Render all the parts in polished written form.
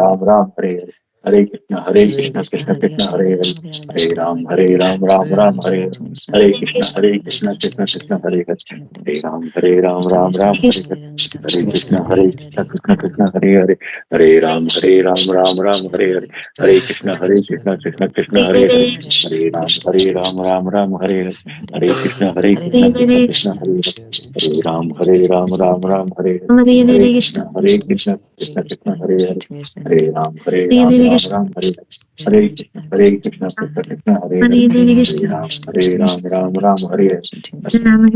Ram Ram Hare Hare. Hare Krishna Krishna Krishna Hare Hare. Hare Ram Ram Hare Hare. Hare Krishna Krishna Krishna Hare Hare. Hare Ram Ram Hare Hare. Hare Krishna Krishna Krishna Hare Hare. Hare Ram Ram Hare Hare. Hare Krishna Krishna Krishna Hare Hare. Hare Ram Hare Hare. Hare Krishna Krishna Krishna Hare Hare. Hare Ram Hare Hare. Hare Krishna Krishna Krishna Hare Hare. Hare Ram Hare Hare. Hare Krishna Krishna Hare Hare. Ram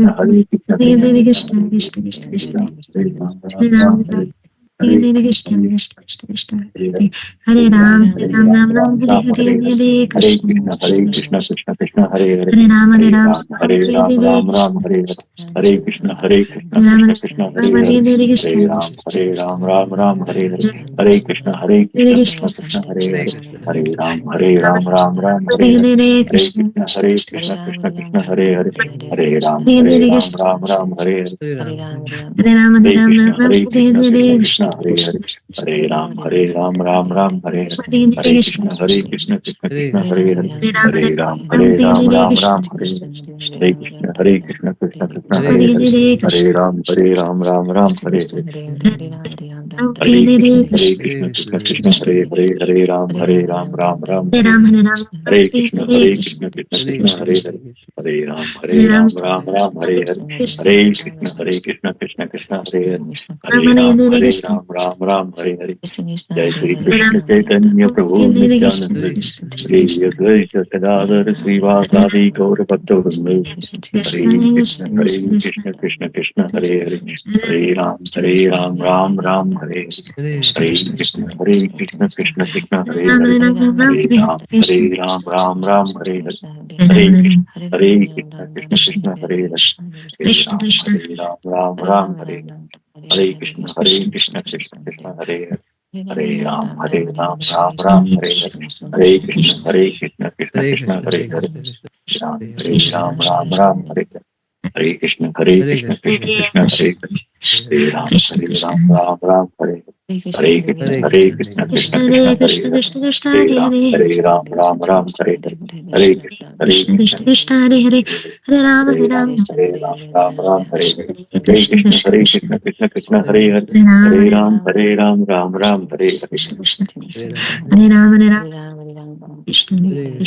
Hare Hare. Hare Krishna Hare Hare Ram, Ram Ram, Hare Hare, Hare Krishna, Krishna Krishna Hare Hare. Hare Ram, Hare Ram Ram Ram, Hare Hare Krishna, Hare Hare. Hare Krishna Krishna Hare Ram, Krishna Hare Ram Hare. Hare Hare Krishna, Ram Hare Hare. Hare Krishna Hare Krishna Krishna, Krishna Hare Hare. Hare Ram Hare Hare Hare. Hare Hare Krishna, Krishna Krishna Hare Hare. Hare Ram Hare Hare Krishna, Hare Hare. Hare Ram, Hare Ram Krishna Ram, Hare Hare Krishna Krishna, Hare Hare. Hare Ram Ram Hare Hare. Hare Hare Hare Krishna, Krishna Krishna Hare Hare. Hare Ram, Hare Ram Ram Hare Ram Krishna, Hare Hare. Hare Krishna Krishna Krishna Hare Hare Hare. Hare Hare Krishna, Ram Hare Hare. Ram Hare Hare Krishna Krishna Hare Hare. Hare Ram Ram Hare Hare Ram, Hare. Hare Ram, Hare Hare Krishna, Krishna Krishna Hare Hare. Hare Hare Ram, Ram Hare Hare. Krishna, Hare Krishna Hare Hare. Ram Hare Hare Krishna, Ram Hare Hare. Jai Shri Hare Krishna Ram, Chaitanya Prabhu Hare Krishna, Nityananda Shri Advaita Gadadhara Srivasadi Gaura Bhakta Vrinda Hare Krishna Krishna Krishna Hare Hare Hare Ram Ram Hare Hare Hare Krishna Krishna Krishna Hare Hare Hare Ram Hare Hare Hare Krishna Hare Krishna Krishna Krishna, Ram Hare Hare Hare Krishna Krishna Krishna Hare Hare Hare Ram Ram Hare Hare Hare Krishna Krishna Krishna, Krishna Hare Hare Krishna Ram Hare Hare Hare Krishna Krishna Krishna Hare Hare Krishna, Ram Hare Hare Krishna Krishna Krishna Hare Hare Krishna, Hare Krishna Krishna Hare Hare, Hare Ram Hare Hare Hare Krishna Krishna Krishna Krishna Hare Hare, Hare Ram, Ram Hare Krishna Hare Hare Hare Krishna Krishna Krishna, Krishna Hare Hare Hare Hare Ram Hare Hare Krishna Krishna, Hare Ram, Krishna Krishna Krishna Krishna, Hare Krishna Hare Hare Hare Ram Ram Hare Hare Ram, Hare Hare Krishna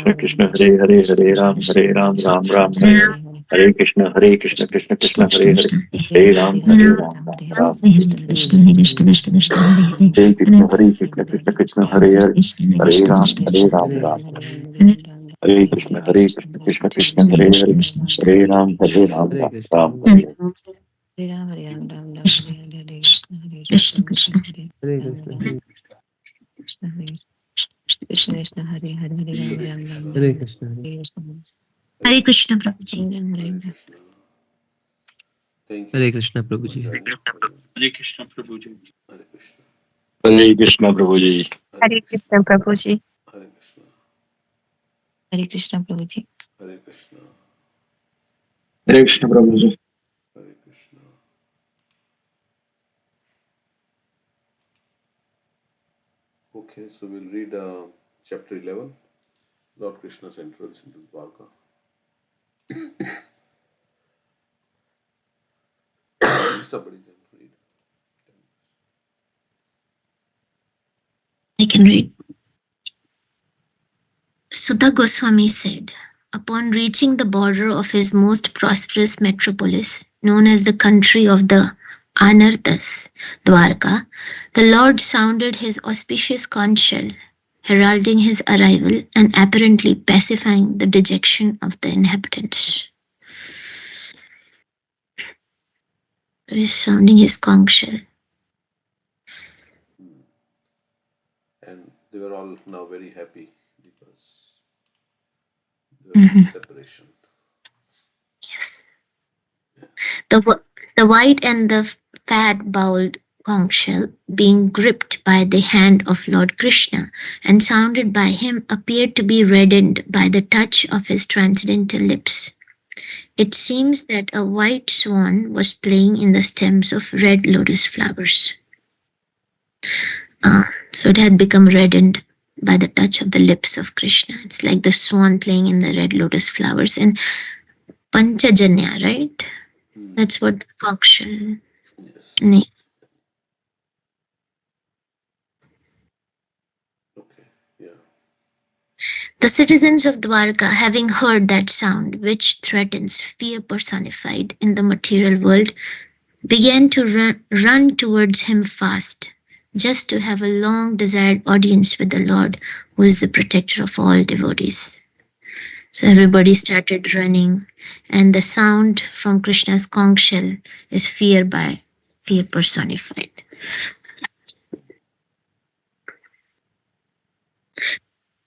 Krishna Krishna Hare Hare Krishna, Hare Hare Hare Ram, Ram Hare Krishna Krishna Krishna Hare Hare, Hare Hare Krishna Hare Hare Krishna Hare Krishna Krishna Krishna, Ram Hare Hare Krishna Krishna Hare Hare Hare Krishna Krishna, Hare Ram Hare Hare Krishna Krishna Krishna, Hare Krishna Prabhuji. Hare Krishna Prabhuji. Hare Krishna Prabhuji. Hare Krishna Prabhuji. Hare Krishna Prabhuji. Hare Krishna Prabhuji. Hare Krishna Prabhuji. Okay, so we'll read chapter 11, Lord Krishna's entrance into Dwarka. Somebody can read. I can read. Sutta Goswami said, upon reaching the border of his most prosperous metropolis, known as the country of the Anarthas, Dwarka, the Lord sounded his auspicious conch shell, heralding his arrival and apparently pacifying the dejection of the inhabitants. He is sounding his conch shell. And they were all now very happy because there was separation. Yes. The white and the fat-bowled conch shell, being gripped by the hand of Lord Krishna and sounded by him, appeared to be reddened by the touch of his transcendental lips. It seems that a white swan was playing in the stems of red lotus flowers. So it had become reddened by the touch of the lips of Krishna. It's like the swan playing in the red lotus flowers. And Panchajanya, right? That's what the conch shell Yes. name. Okay. Yeah. The citizens of Dwarka, having heard that sound, which threatens fear personified in the material world, began to run towards him fast, just to have a long desired audience with the Lord, who is the protector of all devotees. So everybody started running, and the sound from Krishna's conch shell is fear personified.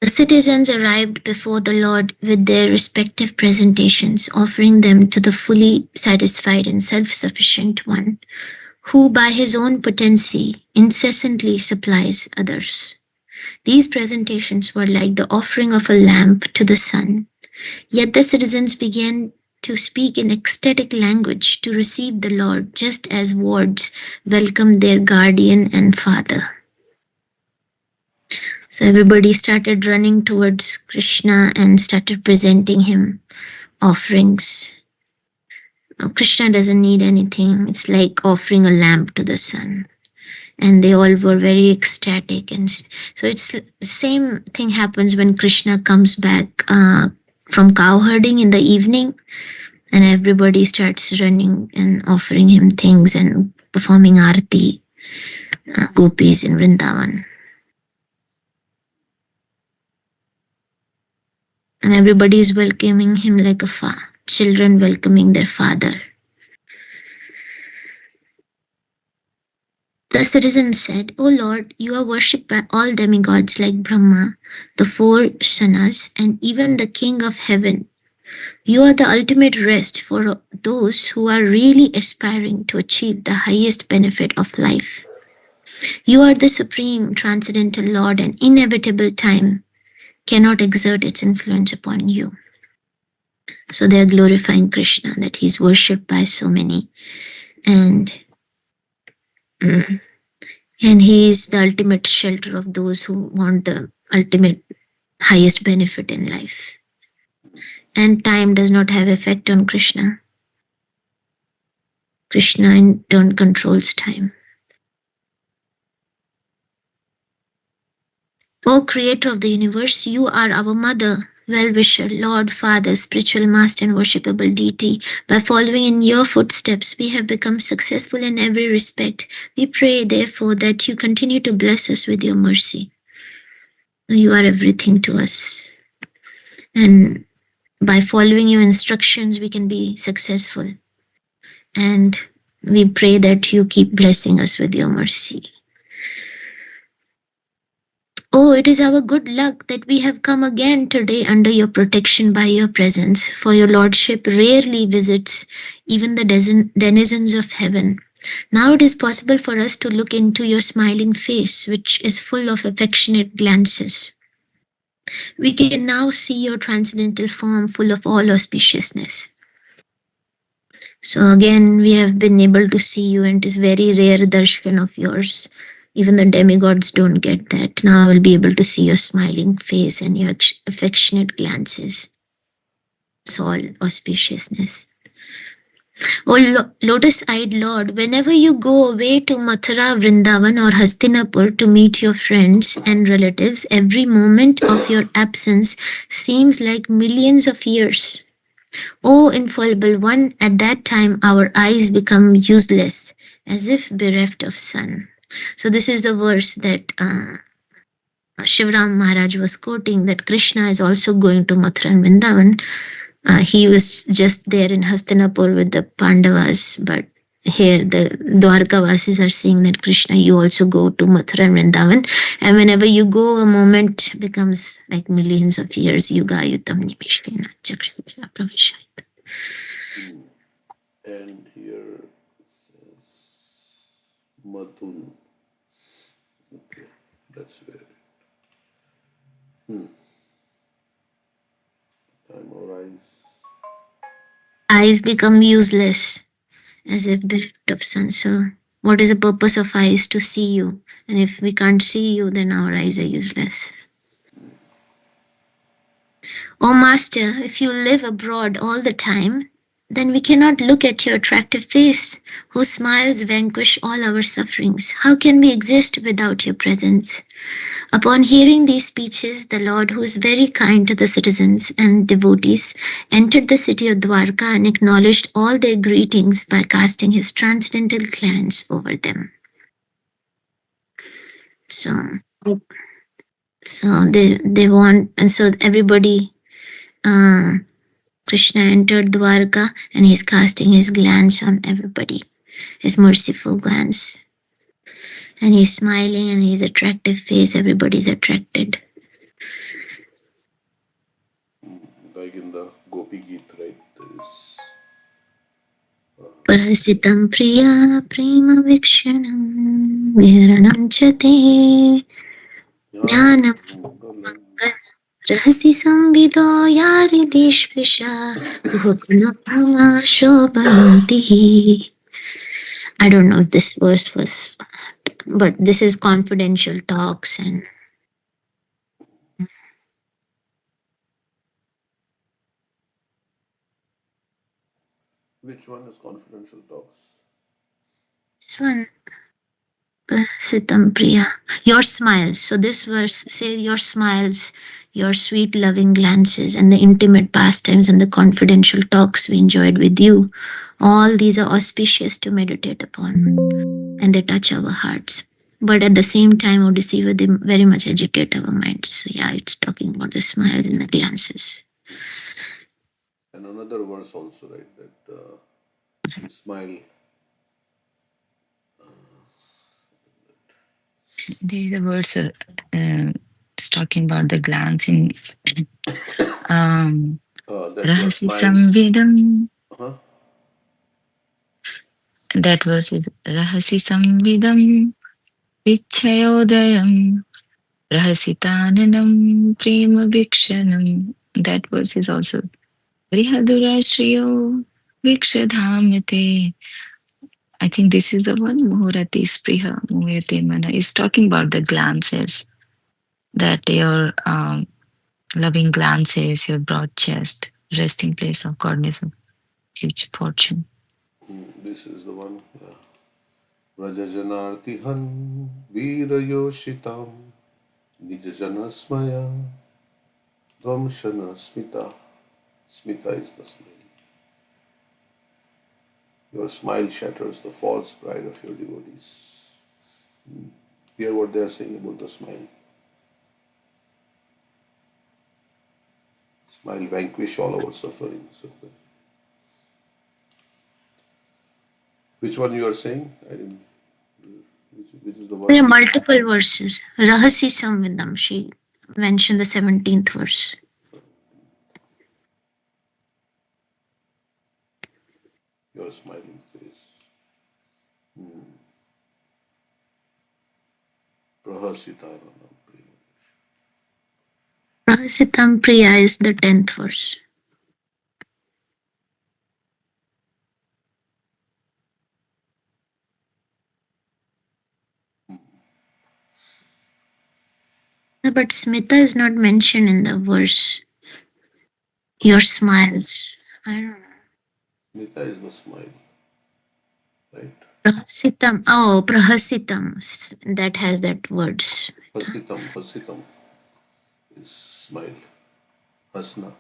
The citizens arrived before the Lord with their respective presentations, offering them to the fully satisfied and self-sufficient one, who by his own potency incessantly supplies others. These presentations were like the offering of a lamp to the sun. Yet the citizens began to speak in ecstatic language to receive the Lord, just as wards welcomed their guardian and father. So everybody started running towards Krishna and started presenting him offerings. Now, Krishna doesn't need anything. It's like offering a lamp to the sun. And they all were very ecstatic. And so it's the same thing happens when Krishna comes back from cow herding in the evening, and everybody starts running and offering him things and performing arati, gopis in Vrindavan. And everybody is welcoming him like children welcoming their father. The citizens said, "O Lord, you are worshipped by all demigods like Brahma, the four sanas, and even the King of Heaven. You are the ultimate rest for those who are really aspiring to achieve the highest benefit of life. You are the supreme transcendental Lord, and inevitable time cannot exert its influence upon you." So they are glorifying Krishna, that he is worshipped by so many. And he is the ultimate shelter of those who want the ultimate highest benefit in life. And time does not have effect on Krishna. Krishna in turn controls time. O Creator of the universe, you are our mother, well-wisher, Lord, Father, spiritual master and worshipable deity. By following in your footsteps, we have become successful in every respect. We pray, therefore, that you continue to bless us with your mercy. You are everything to us. And by following your instructions, we can be successful. And we pray that you keep blessing us with your mercy. Oh, it is our good luck that we have come again today under your protection by your presence, for your lordship rarely visits even the denizens of heaven. Now it is possible for us to look into your smiling face, which is full of affectionate glances. We can now see your transcendental form full of all auspiciousness. So again, we have been able to see you, and it is very rare darshan of yours. Even the demigods don't get that. Now we'll be able to see your smiling face and your affectionate glances. It's all auspiciousness. O lotus-eyed Lord, whenever you go away to Mathura, Vrindavan or Hastinapur to meet your friends and relatives, every moment of your absence seems like millions of years. O infallible one, at that time our eyes become useless, as if bereft of sun. So this is the verse that Shivram Maharaj was quoting, that Krishna is also going to Mathura and Vrindavan. He was just there in Hastinapur with the Pandavas, but here the Dwarkavasis are saying that Krishna, you also go to Mathura and Vrindavan, and whenever you go, a moment becomes like millions of years. Yuga yutam nimishvena chakshusha pravishayat. And here says Madhun. Okay, that's where. Time our Eyes become useless, as if bereft of sun. So What is the purpose of eyes? To see you. And if we can't see you, then our eyes are useless. O Master, if you live abroad all the time, then we cannot look at your attractive face, whose smiles vanquish all our sufferings. How can we exist without your presence? Upon hearing these speeches, the Lord, who is very kind to the citizens and devotees, entered the city of Dwarka and acknowledged all their greetings by casting his transcendental glance over them. So, they want, and so everybody, Krishna entered Dwarka and he's casting his glance on everybody, his merciful glance. And he's smiling and his attractive face, everybody's attracted. Like in the Gopi Geet, right? There is Prasitam priya prema vikshanam viharanam chate jnanam rahasi samvido yari dishvisha tuhapnapama shobhayanti. I don't know if this verse was, but this is confidential talks and which one is confidential talks? this one. Sitam Priya, your smiles. So this verse says your smiles, your sweet loving glances, and the intimate pastimes and the confidential talks we enjoyed with you. All these are auspicious to meditate upon, and they touch our hearts. But at the same time, O deceiver, they very much agitate our minds. So yeah, it's talking about the smiles and the glances. And another verse also, right? That you smile. There's a verse it's talking about the glance in Rahasi Samvidam. That verse is Rahasi Samvidam Vichayodayam Rahasitananam Prema Vikshanam. That verse is also Vrihadurashriyo Vikshadhamyate. I think this is the one, Muhurati Spriha Muhyate Mana, is talking about the glances, that your loving glances, your broad chest, resting place of goodness of future fortune. This is the one. Rajajanartihan Virayoshitam Nijajanasmaya Dvamshana Smita. Smita is the smile. Your smile shatters the false pride of your devotees. Hear what they are saying about the smile. Smile vanquish all our sufferings. Which one you are saying? I didn't. Which is the one? There are multiple verses. Rahasi Samvidam, she mentioned the 17th verse. Your smiling face. Prahasitam Priya is the 10th verse. But Smita is not mentioned in the verse. Your smiles. I don't know. Smita is the smile. Right? Prahasitam. Oh, Prahasitam. That has that words. Hasitam is smile. Hasna.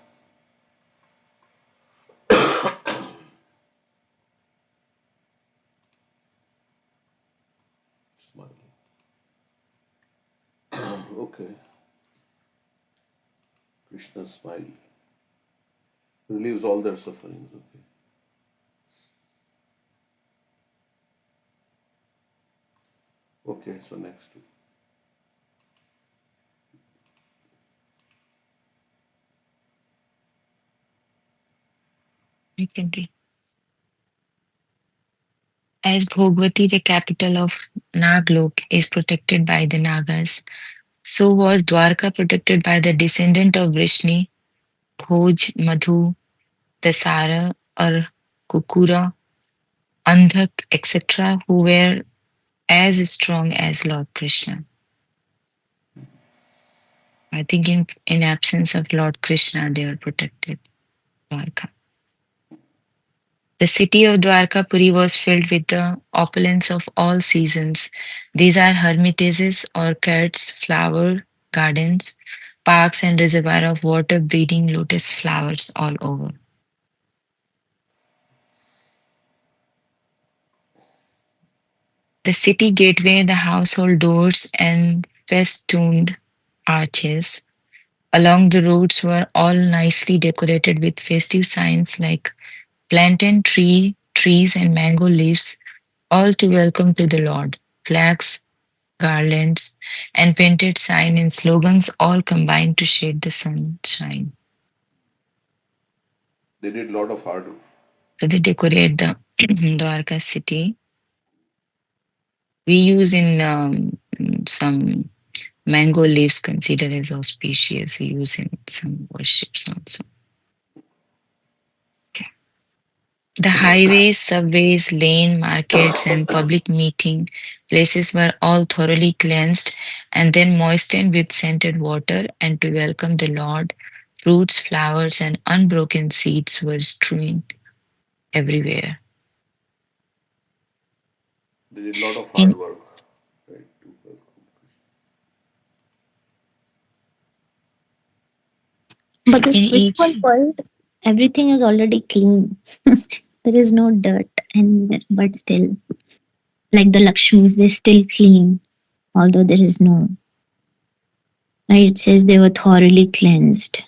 Smile. Okay. Krishna's smile relieves all their sufferings. Okay. Okay, so next. You can read. As Bhogwati, the capital of Naglok, is protected by the Nagas, so was Dwarka protected by the descendant of Vrishni, Bhoj, Madhu, Dasara, or Kukura, Andhak, etc., who were as strong as Lord Krishna. I think in absence of Lord Krishna, they were protected. Dwarka. The city of Dwarkapuri was filled with the opulence of all seasons. These are hermitages, orchards, flower gardens, parks, and reservoir of water breeding lotus flowers all over. The city gateway, the household doors, and festooned arches along the roads were all nicely decorated with festive signs like plantain trees, and mango leaves, all to welcome to the Lord. Flags, garlands, and painted sign and slogans all combined to shade the sunshine. They did a lot of hard work. So they decorate the Dwarka city. We use in some mango leaves considered as auspicious, use in some worships also. Okay. The highways, subways, lane, markets, and public meeting places were all thoroughly cleansed and then moistened with scented water, and to welcome the Lord, fruits, flowers, and unbroken seeds were strewn everywhere. They did a lot of In hard work, right, to welcome But the in spiritual each world, everything is already clean. There is no dirt anywhere, but still, like the Lakshmis, they're still clean, although there is no. Right? It says they were thoroughly cleansed.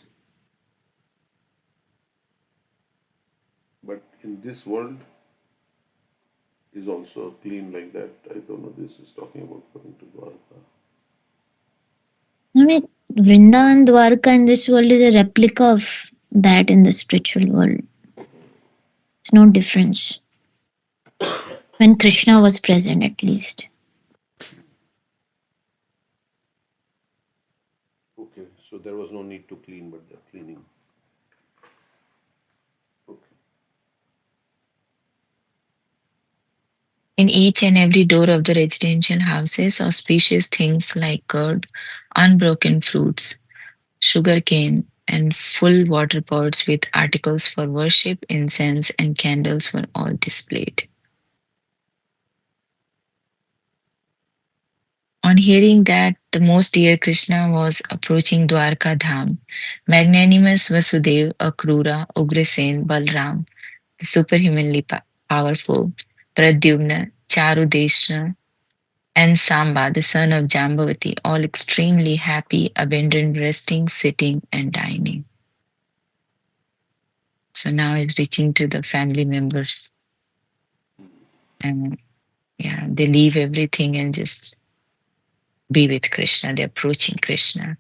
But in this world is also clean like that. I don't know. This is talking about going to Dwarka. I mean, Vrinda and Dwarka in this world is a replica of that in the spiritual world. There's no difference. When Krishna was present, at least. Okay, so there was no need to clean, but they're cleaning. Okay. in each and every door of the residential houses, auspicious things like curd, unbroken fruits, sugarcane, and full water pots with articles for worship, incense, and candles were all displayed. On hearing that the most dear Krishna was approaching Dwarka Dham, magnanimous Vasudev, Akrura, Ugrasen, Balram, the superhumanly powerful, Pradyumna, Charudeshna, and Samba, the son of Jambavati, all extremely happy, abandoned resting, sitting, and dining. So now it's reaching to the family members. And yeah, they leave everything and just be with Krishna. They're approaching Krishna.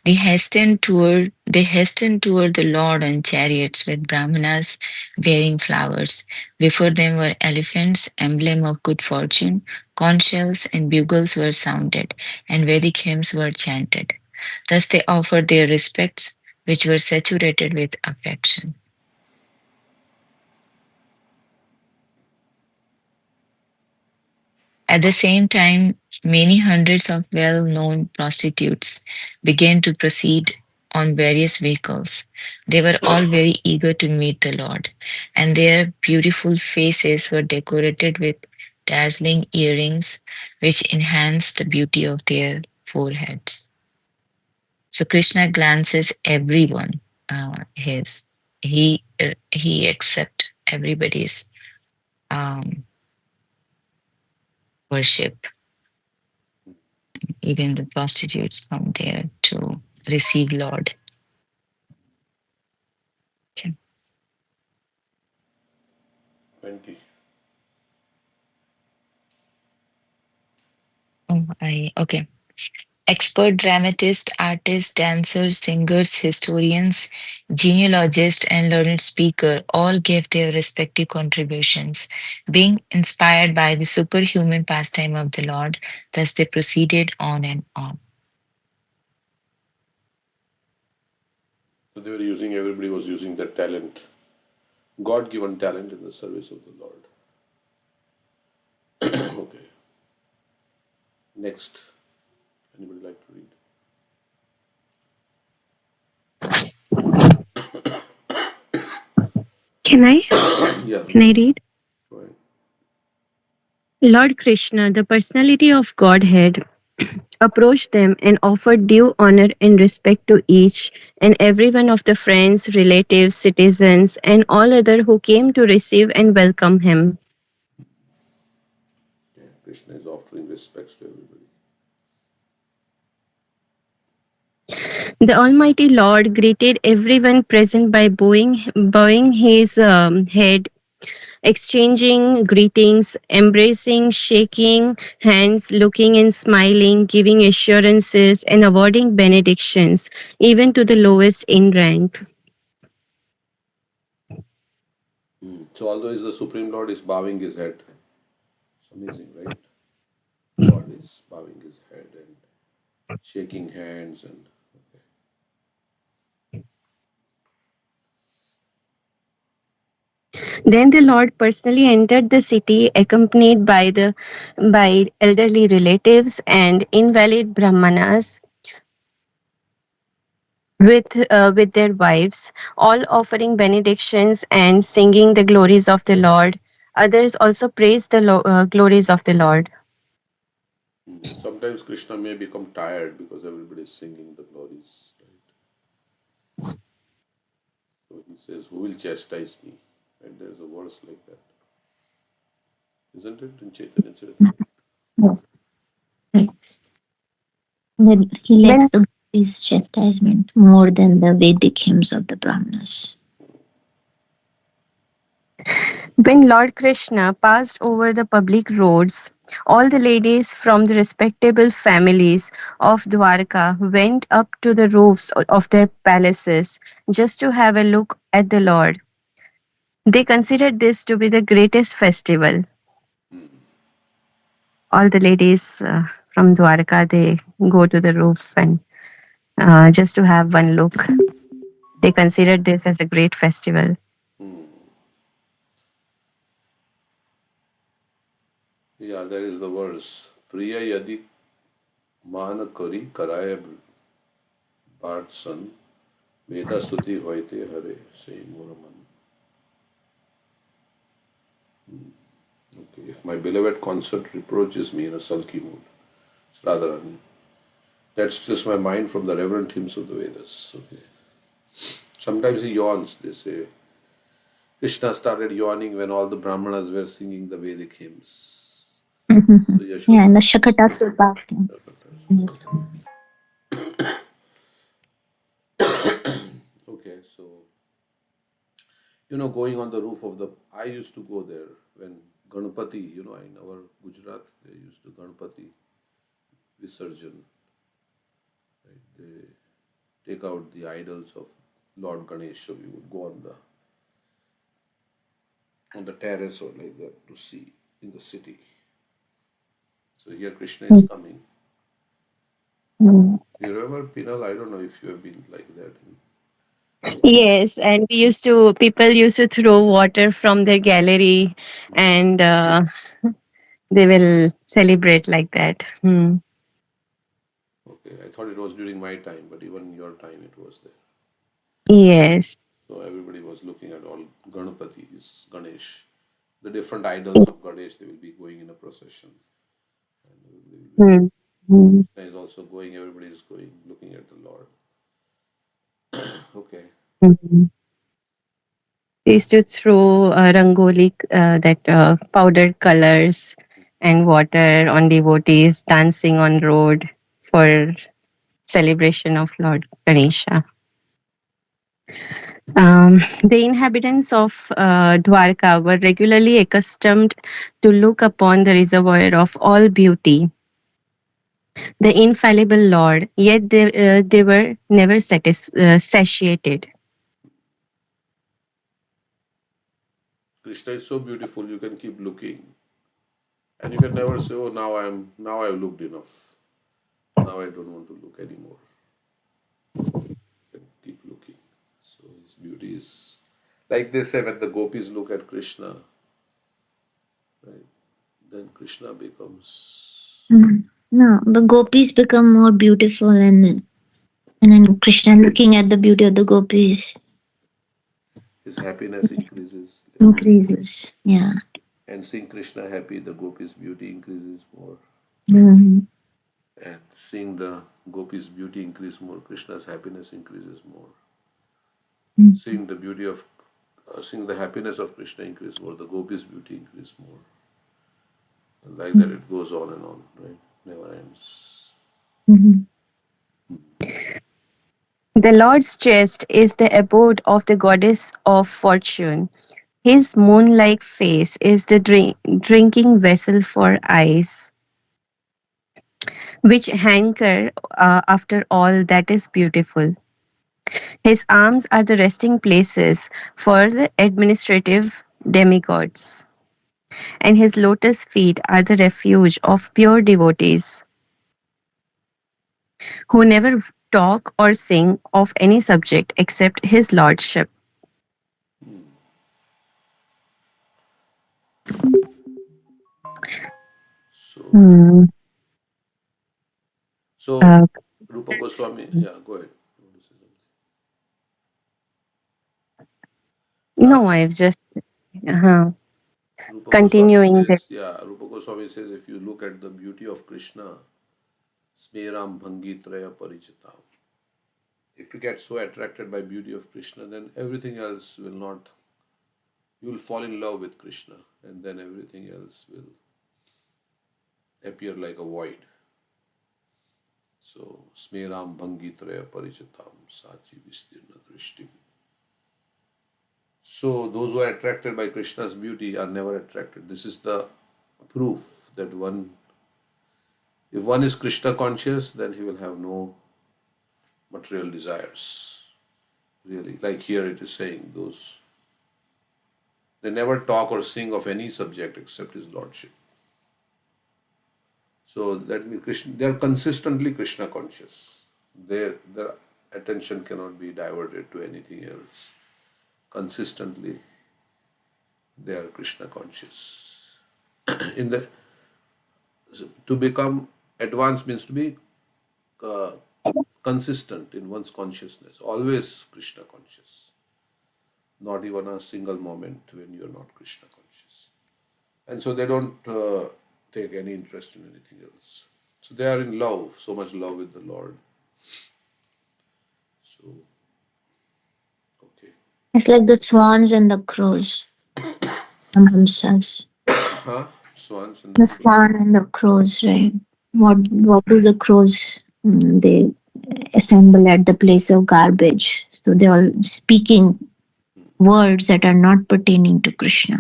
They hastened toward the Lord on chariots with brahmanas bearing flowers. Before them were elephants, emblem of good fortune, conch shells and bugles were sounded, and Vedic hymns were chanted. Thus they offered their respects, which were saturated with affection. At the same time, many hundreds of well known prostitutes began to proceed on various vehicles. They were all very eager to meet the Lord, and their beautiful faces were decorated with dazzling earrings, which enhanced the beauty of their foreheads. So Krishna glances everyone. His he accept everybody's um, worship. Even the prostitutes come there to receive Lord. Okay. 20. Okay. Expert dramatists, artists, dancers, singers, historians, genealogists, and learned speaker all gave their respective contributions, being inspired by the superhuman pastime of the Lord. Thus they proceeded on and on. So everybody was using their talent, God given talent in the service of the Lord. Next, anybody like to read? Can I? Yeah, Can I read? go ahead. Lord Krishna, the personality of Godhead, approached them and offered due honor and respect to each and every one of the friends, relatives, citizens, and all other who came to receive and welcome him. Yeah, Krishna is offering respects to everybody. The Almighty Lord greeted everyone present by bowing his head, exchanging greetings, embracing, shaking hands, looking and smiling, giving assurances, and awarding benedictions, even to the lowest in rank. So although is the Supreme Lord is bowing his head, it's amazing, right? God is bowing his head and shaking hands and okay. Then the Lord personally entered the city, accompanied by elderly relatives and invalid brahmanas with their wives, all offering benedictions and singing the glories of the Lord. Others also praised the glories of the Lord. Sometimes Krishna may become tired because everybody is singing the glories, right? So he says, "Who will chastise me?" And there's a verse like that, isn't it, in Chaitanya Charitamrita? Yes. Right. Then he When likes the his chastisement more than the Vedic hymns of the Brahmanas. When Lord Krishna passed over the public roads, all the ladies from the respectable families of Dwarka went up to the roofs of their palaces just to have a look at the Lord. They considered this to be the greatest festival. All the ladies from Dwarka, they go to the roof and just to have one look. They considered this as a great festival. Yeah, there is the verse. Priya yadi man kari karaya bhartsan veda stuti hoite hare say moraman. Okay, if my beloved consort reproaches me in a sulky mood, it's Radharani. That stills my mind from the reverent hymns of the Vedas. Okay. Sometimes he yawns. They say Krishna started yawning when all the Brahmanas were singing the Vedic hymns. So Yeah, and Yashoda. the Shakatasur fasting. Yes. Okay, so going on the roof of the. I used to go there when Ganpati. In our Gujarat, they used to Ganpati Visarjan. Right? They take out the idols of Lord Ganesh. So we would go on the terrace or like that to see in the city. So here Krishna is coming. Mm. You remember Pinal? I don't know if you have been like that. Yes, and people used to throw water from their gallery and they will celebrate like that. Hmm. Okay, I thought it was during my time, but even your time it was there. Yes. So everybody was looking at all Ganapatis, Ganesh, the different idols of Ganesh. They will be going in a procession, and Hmm. Hmm. Krishna is also going. Everybody is going, looking at the Lord. Okay. Mhm. They used to throw rangoli, that powdered colors and water on devotees dancing on road for celebration of Lord Ganesha. The inhabitants of Dwarka were regularly accustomed to look upon the reservoir of all beauty, the infallible Lord, yet they were never satiated. Krishna is so beautiful. You can keep looking, and you can never say, "Oh, now I've looked enough. Now I don't want to look anymore." You can keep looking. So his beauty is like they say when the gopis look at Krishna, right? Then Krishna becomes No, the gopis become more beautiful, and then Krishna looking at the beauty of the gopis His happiness increases. increases. Yeah. And seeing Krishna happy, the gopis' beauty increases more. Hmm. And seeing the gopis' beauty increase more, Krishna's happiness increases more. Seeing the beauty of, seeing the happiness of Krishna increase more, the gopis' beauty increase more. And like that, it goes on, right? Never ends. Hmm. The Lord's chest is the abode of the goddess of fortune. His moon-like face is the drinking vessel for eyes, which hanker after all that is beautiful. His arms are the resting places for the administrative demigods, and his lotus feet are the refuge of pure devotees who never talk or sing of any subject except his lordship. So, Hmm. so Uh, Rupa Goswami, yeah, go ahead. no, I've just uh, Rupa Goswami continuing the. says, yeah, Rupa Goswami says, if you look at the beauty of Krishna, Smeram Bhangi Traya Parichitam. If you get so attracted by beauty of Krishna, then everything else will not, you will fall in love with Krishna, and then everything else will appear like a void. So, Smeram Bhangi Traya Parichitam Sachi Vistirna Drishtim. So, those who are attracted by Krishna's beauty are never attracted. This is the proof that if one is Krishna conscious, then he will have no material desires. Really, like here it is saying, those they never talk or sing of any subject except his lordship. So that means Krishna, they are consistently Krishna conscious. Their attention cannot be diverted to anything else. Consistently, they are Krishna conscious. In the To become advanced means to be uh, consistent in one's consciousness, always Krishna conscious. Not even a single moment when you are not Krishna conscious. And so they don't take any interest in anything else. So they are in love, so much love with the Lord. So, okay. It's like the swans and the crows themselves. Huh? Swans and The the crow. swan and the crows, right? What do the crows? They assemble at the place of garbage. So they are speaking words that are not pertaining to Krishna.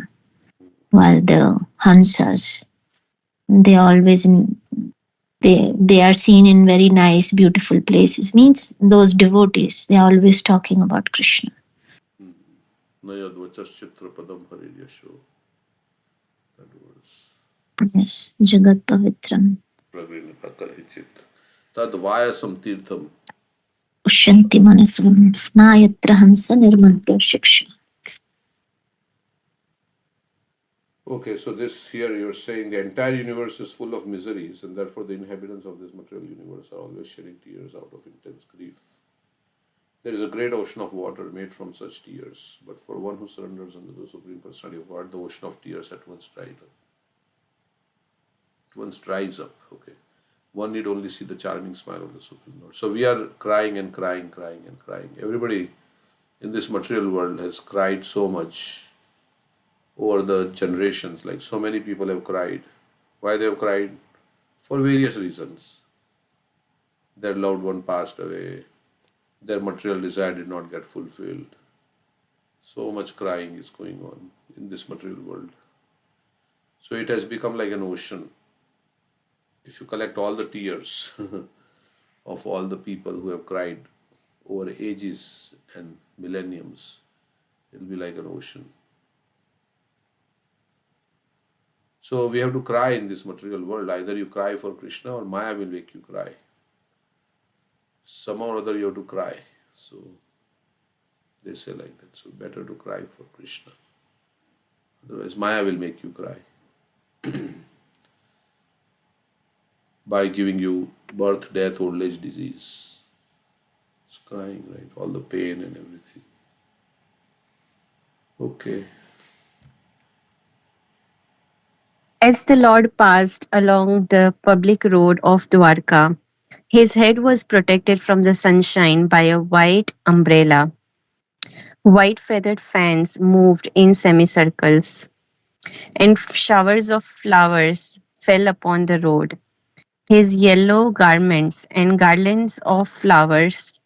While the Hansas, they always they are seen in very nice, beautiful places. Means those devotees, they are always talking about Krishna. Nayadvachaschitrapadam hariryasho. That was Yes, Jagat Pavitram. Pragrinikakalhichit. Tad vayasam tirtham. Ushanti Manasam. Nayatra Hansa Nirmantya Shiksha. Okay, so this here you're saying the entire universe is full of miseries, and therefore the inhabitants of this material universe are always shedding tears out of intense grief. There is a great ocean of water made from such tears, but for one who surrenders under the Supreme Personality of God, the ocean of tears at once dried up. It once dries up, okay. One need only see the charming smile of the Supreme Lord. So we are crying and crying, crying and crying. Everybody in this material world has cried so much over the generations, like so many people have cried. Why they have cried? For various reasons. Their loved one passed away, their material desire did not get fulfilled. So much crying is going on in this material world. So it has become like an ocean. If you collect all the tears of all the people who have cried over ages and millenniums, it will be like an ocean. So we have to cry in this material world. Either you cry for Krishna or Maya will make you cry. Somehow or other you have to cry. So they say like that. So better to cry for Krishna. Otherwise Maya will make you cry. by giving you birth, death, old age, disease. It's crying, right? All the pain and everything. Okay. As the Lord passed along the public road of Dwarka, his head was protected from the sunshine by a white umbrella. White feathered fans moved in semicircles, and showers of flowers fell upon the road. His yellow garments and garlands of flowers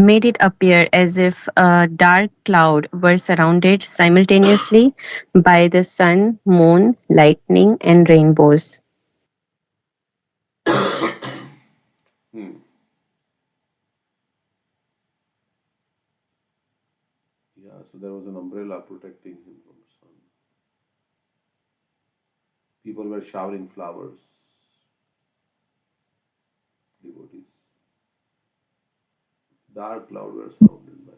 made it appear as if a dark cloud were surrounded simultaneously by the sun, moon, lightning, and rainbows. Hmm. Yeah, so there was an umbrella protecting him from the sun. People were showering flowers, devotees. Dark cloud were surrounded by.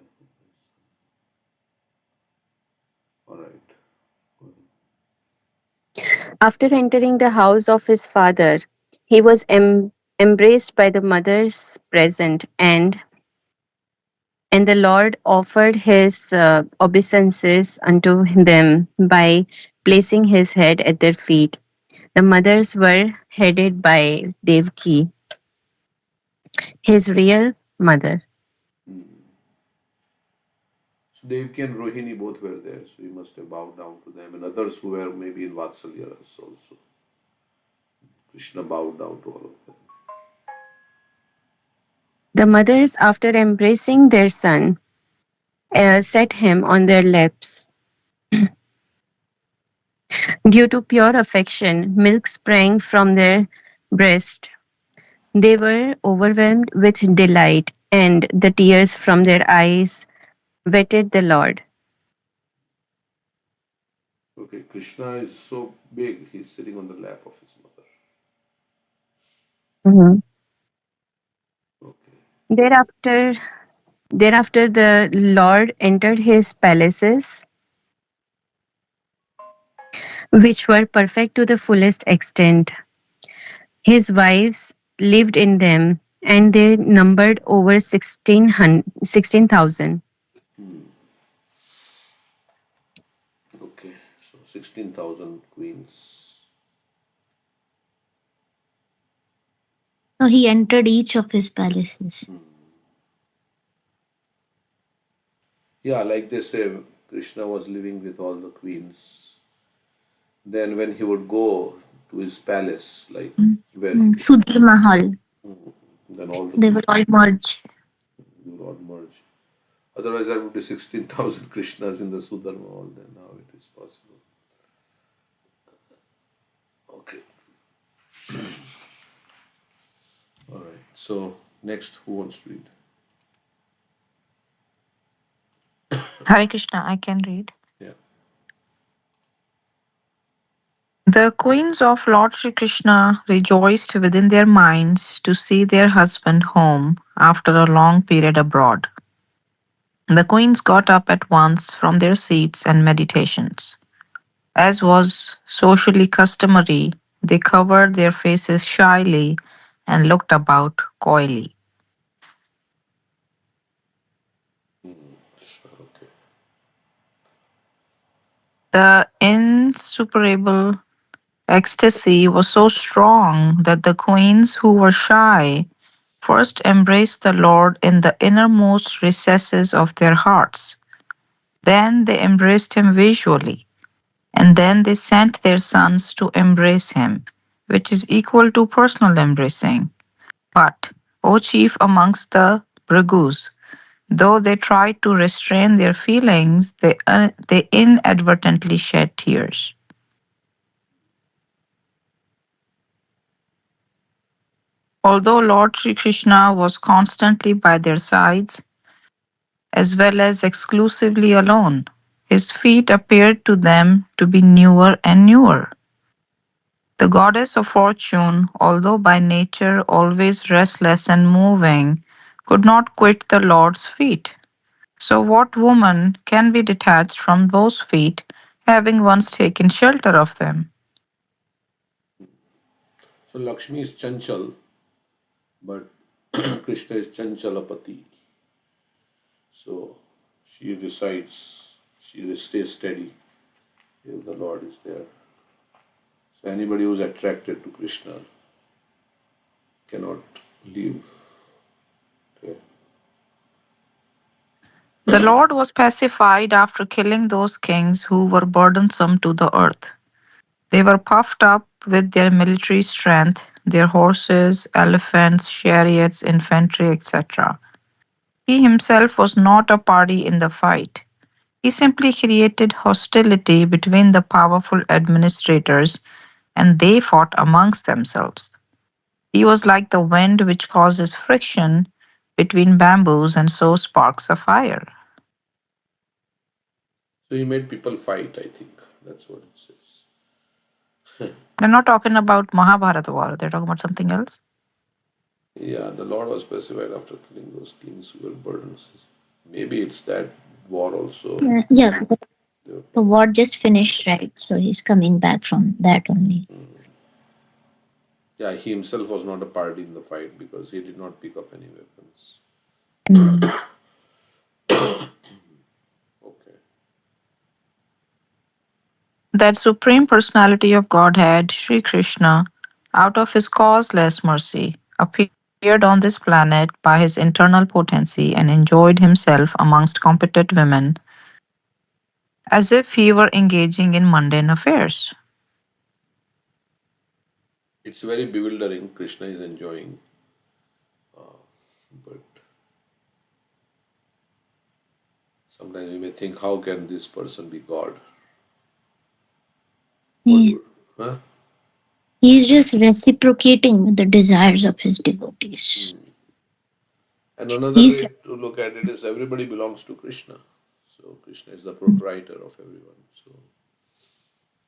All right. Go ahead. After entering the house of his father, he was embraced by the mothers present, and the Lord offered his obeisances unto them by placing his head at their feet. The mothers were headed by Devki, his real mother. Hmm. So Devki and Rohini both were there, so he must have bowed down to them, and others who were maybe in Vatsalya also. Krishna bowed down to all of them. The mothers, after embracing their son, set him on their laps. Due to pure affection, milk sprang from their breast. They were overwhelmed with delight, and the tears from their eyes wetted the Lord. Okay, Krishna is so big, he's sitting on the lap of his mother. Mhm. Okay. Thereafter, thereafter, the Lord entered his palaces, which were perfect to the fullest extent. His wives lived in them, and they numbered over 16,000. Hmm. Okay, so 16,000 queens. So he entered each of his palaces. Hmm. Yeah, like they say, Krishna was living with all the queens. Then, when he would go to his palace, like where he would, Sudhi Mahal. then all the They would all merge. would all merge. Otherwise, there would be 16,000 Krishnas in the Sudharma hall. Then, how it is possible? Okay, all right. So, next, who wants to read? Hare Krishna, I can read. Yeah. The queens of Lord Sri Krishna rejoiced within their minds to see their husband home after a long period abroad. The queens got up at once from their seats and meditations. As was socially customary, they covered their faces shyly and looked about coyly. Sure, okay. The insuperable ecstasy was so strong that the queens who were shy first embraced the Lord in the innermost recesses of their hearts. Then they embraced him visually, and then they sent their sons to embrace him, which is equal to personal embracing. But, O chief amongst the Bhrigus, though they tried to restrain their feelings, they inadvertently shed tears. Although Lord Sri Krishna was constantly by their sides, as well as exclusively alone, his feet appeared to them to be newer and newer. The goddess of fortune, although by nature always restless and moving, could not quit the Lord's feet. So, what woman can be detached from those feet, having once taken shelter of them? So Lakshmi is Chanchal, but Krishna is Chanchalapati. So she resides, she stays steady if the Lord is there. So anybody who's attracted to Krishna cannot leave. Okay. The Lord was pacified after killing those kings who were burdensome to the earth. They were puffed up with their military strength, their horses, elephants, chariots, infantry, etc. He himself was not a party in the fight. He simply created hostility between the powerful administrators, and they fought amongst themselves. He was like the wind which causes friction between bamboos and so sparks a fire. So he made people fight, I think. That's what it says. They're not talking about Mahabharata war, they're talking about something else. Yeah, the Lord was pacified after killing those kings who were burdens. Maybe it's that war also. Yeah, the war just finished, right? So he's coming back from that only. Yeah, he himself was not a party in the fight because he did not pick up any weapons. Okay. That supreme personality of Godhead, Sri Krishna, out of his causeless mercy, appeared on this planet by his internal potency and enjoyed himself amongst competent women as if he were engaging in mundane affairs. It's very bewildering. Krishna is enjoying, but sometimes we may think, how can this person be God? Yeah. Huh? He's just reciprocating with the desires of his devotees. And another He's way to look at it is everybody belongs to Krishna. So Krishna is the proprietor of everyone. So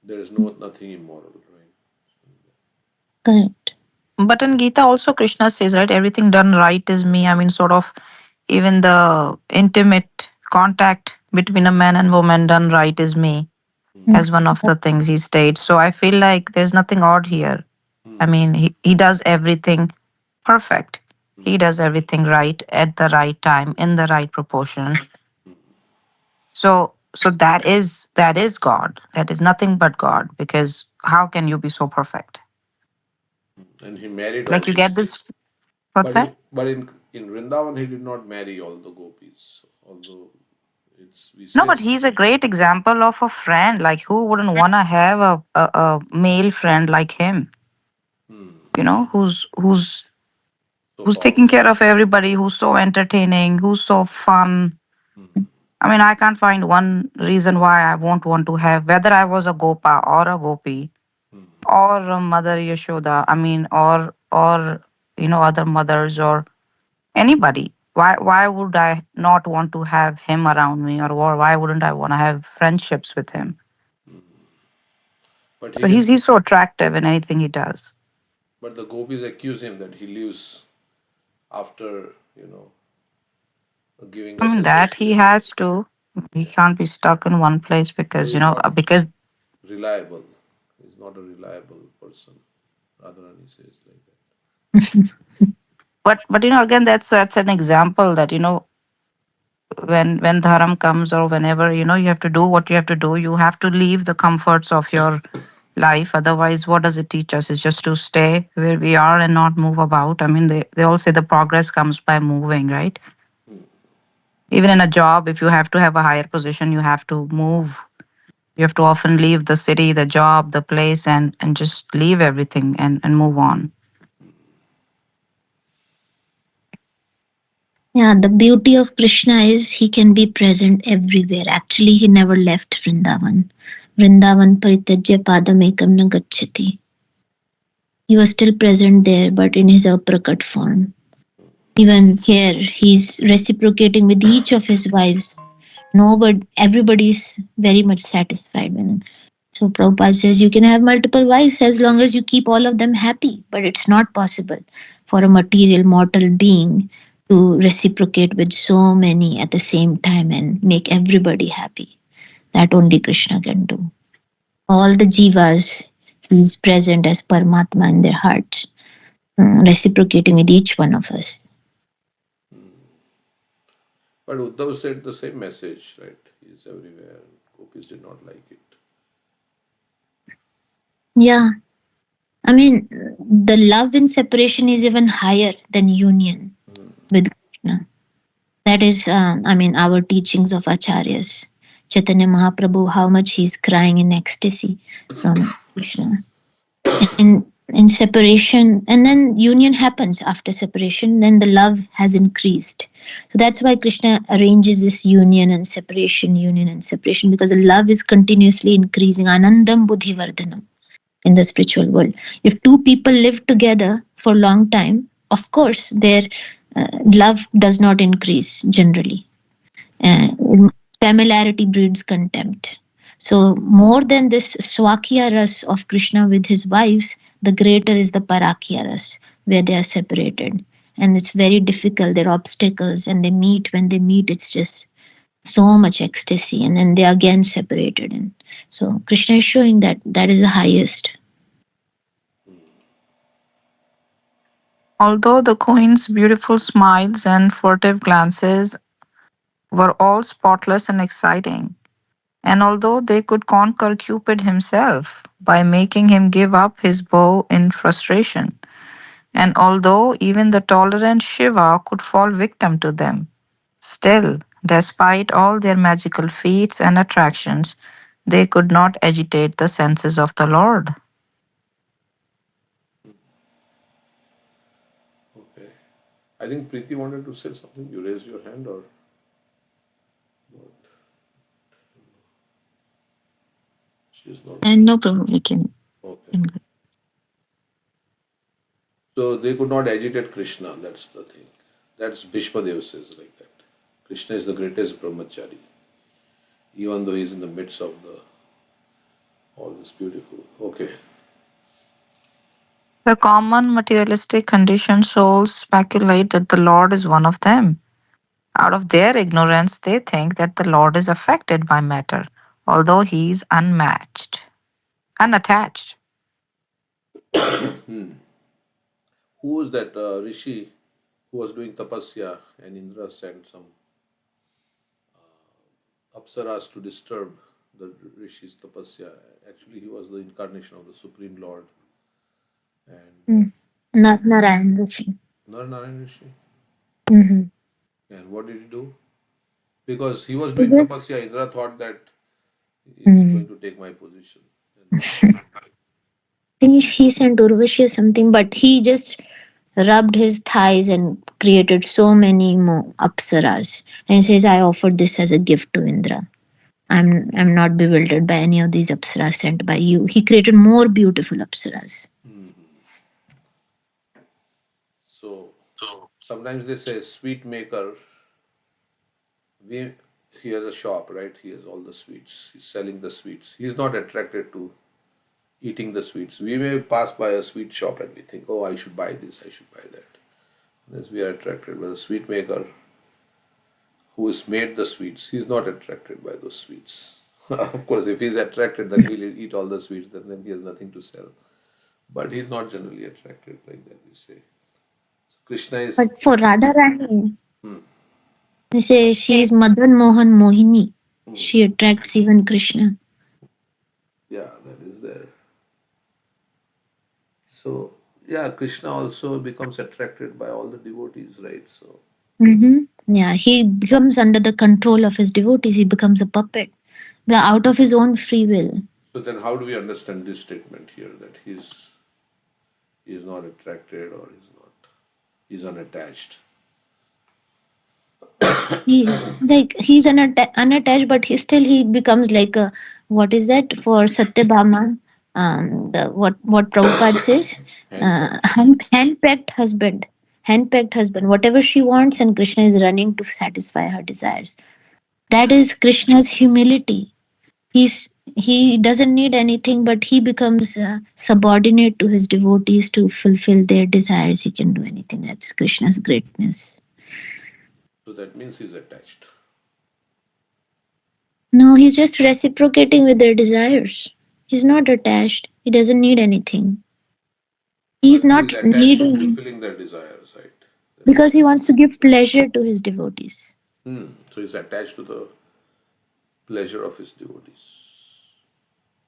there is nothing immoral, right? correct. But in Gita also Krishna says, right, everything done right is me. I mean, sort of even the intimate contact between a man and woman done right is me, as one of the things he states. So I feel like there's nothing odd here. I mean, he does everything perfect. He does everything right at the right time in the right proportion. So that is God. That is nothing but God, because how can you be so perfect? And he married all Like you these. get this, what's But that? in Vrindavan he did not marry all the gopis. Although it's we No, say but he's a great example of a friend. Like who wouldn't want to have a male friend like him? You know, so who's taking powerful. care of everybody, who's so entertaining, who's so fun. I mean, I can't find one reason why I won't want to have, whether I was a Gopa or a Gopi or a Mother Yashoda. I mean, or other mothers or anybody. Why would I not want to have him around me, or why wouldn't I want to have friendships with him? But So he did. he's so attractive in anything he does. But the gopis accuse him that he lives after giving I us mean that he association. has to. He can't be stuck in one place So because he's not because reliable. He's not a reliable person. Radharani says like that. but again that's an example that when dharam comes, or whenever you have to do what you have to do, you have to leave the comforts of your life. Otherwise, what does it teach us? Is just to stay where we are and not move about. I mean, they all say the progress comes by moving, right? Even in a job, if you have to have a higher position, you have to move. You have to often leave the city, the job, the place, and just leave everything and move on. Yeah, the beauty of Krishna is he can be present everywhere. Actually, he never left Vrindavan. Vrindavan parityajya padamekam na gacchati. He was still present there, but in his aprakat form. Even here, he's reciprocating with each of his wives. Everybody is very much satisfied with him. So Prabhupada says you can have multiple wives as long as you keep all of them happy, but it's not possible for a material mortal being to reciprocate with so many at the same time and make everybody happy. That only Krishna can do. All the jivas He's present as Paramatma in their hearts, reciprocating with each one of us. But Uddhav said the same message, right? He's everywhere. Gopis did not like it. Yeah, I mean, the love in separation is even higher than union with Krishna. That is, our teachings of Acharyas. Chaitanya Mahaprabhu, how much he's crying in ecstasy from Krishna. And in separation, and then union happens after separation, then the love has increased. So that's why Krishna arranges this union and separation, because the love is continuously increasing. Anandam buddhi vardhanam in the spiritual world. If two people live together for a long time, of course, their love does not increase generally. Uh, Familiarity breeds contempt. So, more than this Swakya ras of Krishna with his wives, the greater is the Parakya ras, where they are separated. And it's very difficult. There are obstacles, and they meet. When they meet, it's just so much ecstasy, and then they are again separated. And so, Krishna is showing that that is the highest. Although the queen's beautiful smiles and furtive glances were all spotless and exciting, and although they could conquer Cupid himself by making him give up his bow in frustration, and although even the tolerant Shiva could fall victim to them, still, despite all their magical feats and attractions, they could not agitate the senses of the Lord. Okay. I think Preeti wanted to say something. You raised your hand or what? She is not. And no problem, we can. Okay. So they could not agitate Krishna. That's the thing. That's Bhishmadev says like that. Krishna is the greatest brahmachari, even though he is in the midst of the all this beautiful. Okay. The common materialistic conditioned souls speculate that the Lord is one of them. Out of their ignorance, they think that the Lord is affected by matter, although he is unattached. Who was that rishi who was doing tapasya and Indra sent some apsaras to disturb the rishi's tapasya? Actually, he was the incarnation of the Supreme Lord. And Not Narayan Rishi. Narayan Rishi. Mm-hmm. And what did he do? Because he was doing tapasya, Indra thought that he is going to take my position. He sent Urvashi or something, but he just rubbed his thighs and created so many more apsaras, and says, I offered this as a gift to Indra. I'm not bewildered by any of these apsaras sent by you. He created more beautiful apsaras. So sometimes they say sweet maker. He has a shop, right? He has all the sweets. He's selling the sweets. He's not attracted to eating the sweets. We may pass by a sweet shop and we think, oh, I should buy this, I should buy that. As we are attracted by the sweet maker who has made the sweets. He's not attracted by those sweets. Of course, if he's attracted, then he'll eat all the sweets, then he has nothing to sell. But he's not generally attracted like that, we say. So Krishna is. But for Radharani, we say she is Madan Mohan Mohini. She attracts even Krishna. Yeah, that is there. So, yeah, Krishna also becomes attracted by all the devotees, right? So. Yeah, he becomes under the control of his devotees. He becomes a puppet, but out of his own free will. So then, how do we understand this statement here that he is not attracted or he's unattached? He's unattached, but he becomes like a, what is that for Satyabhama? What Prabhupada says, hand-packed husband. Hand-packed husband. Whatever she wants, and Krishna is running to satisfy her desires. That is Krishna's humility. He doesn't need anything, but he becomes subordinate to his devotees to fulfill their desires. He can do anything. That's Krishna's greatness. So that means he's attached. No, he's just reciprocating with their desires. He's not attached. He doesn't need anything. He's But he not is attached to needing fulfilling their desires, right? That's because what. he wants to give pleasure to his devotees. So he's attached to the pleasure of his devotees.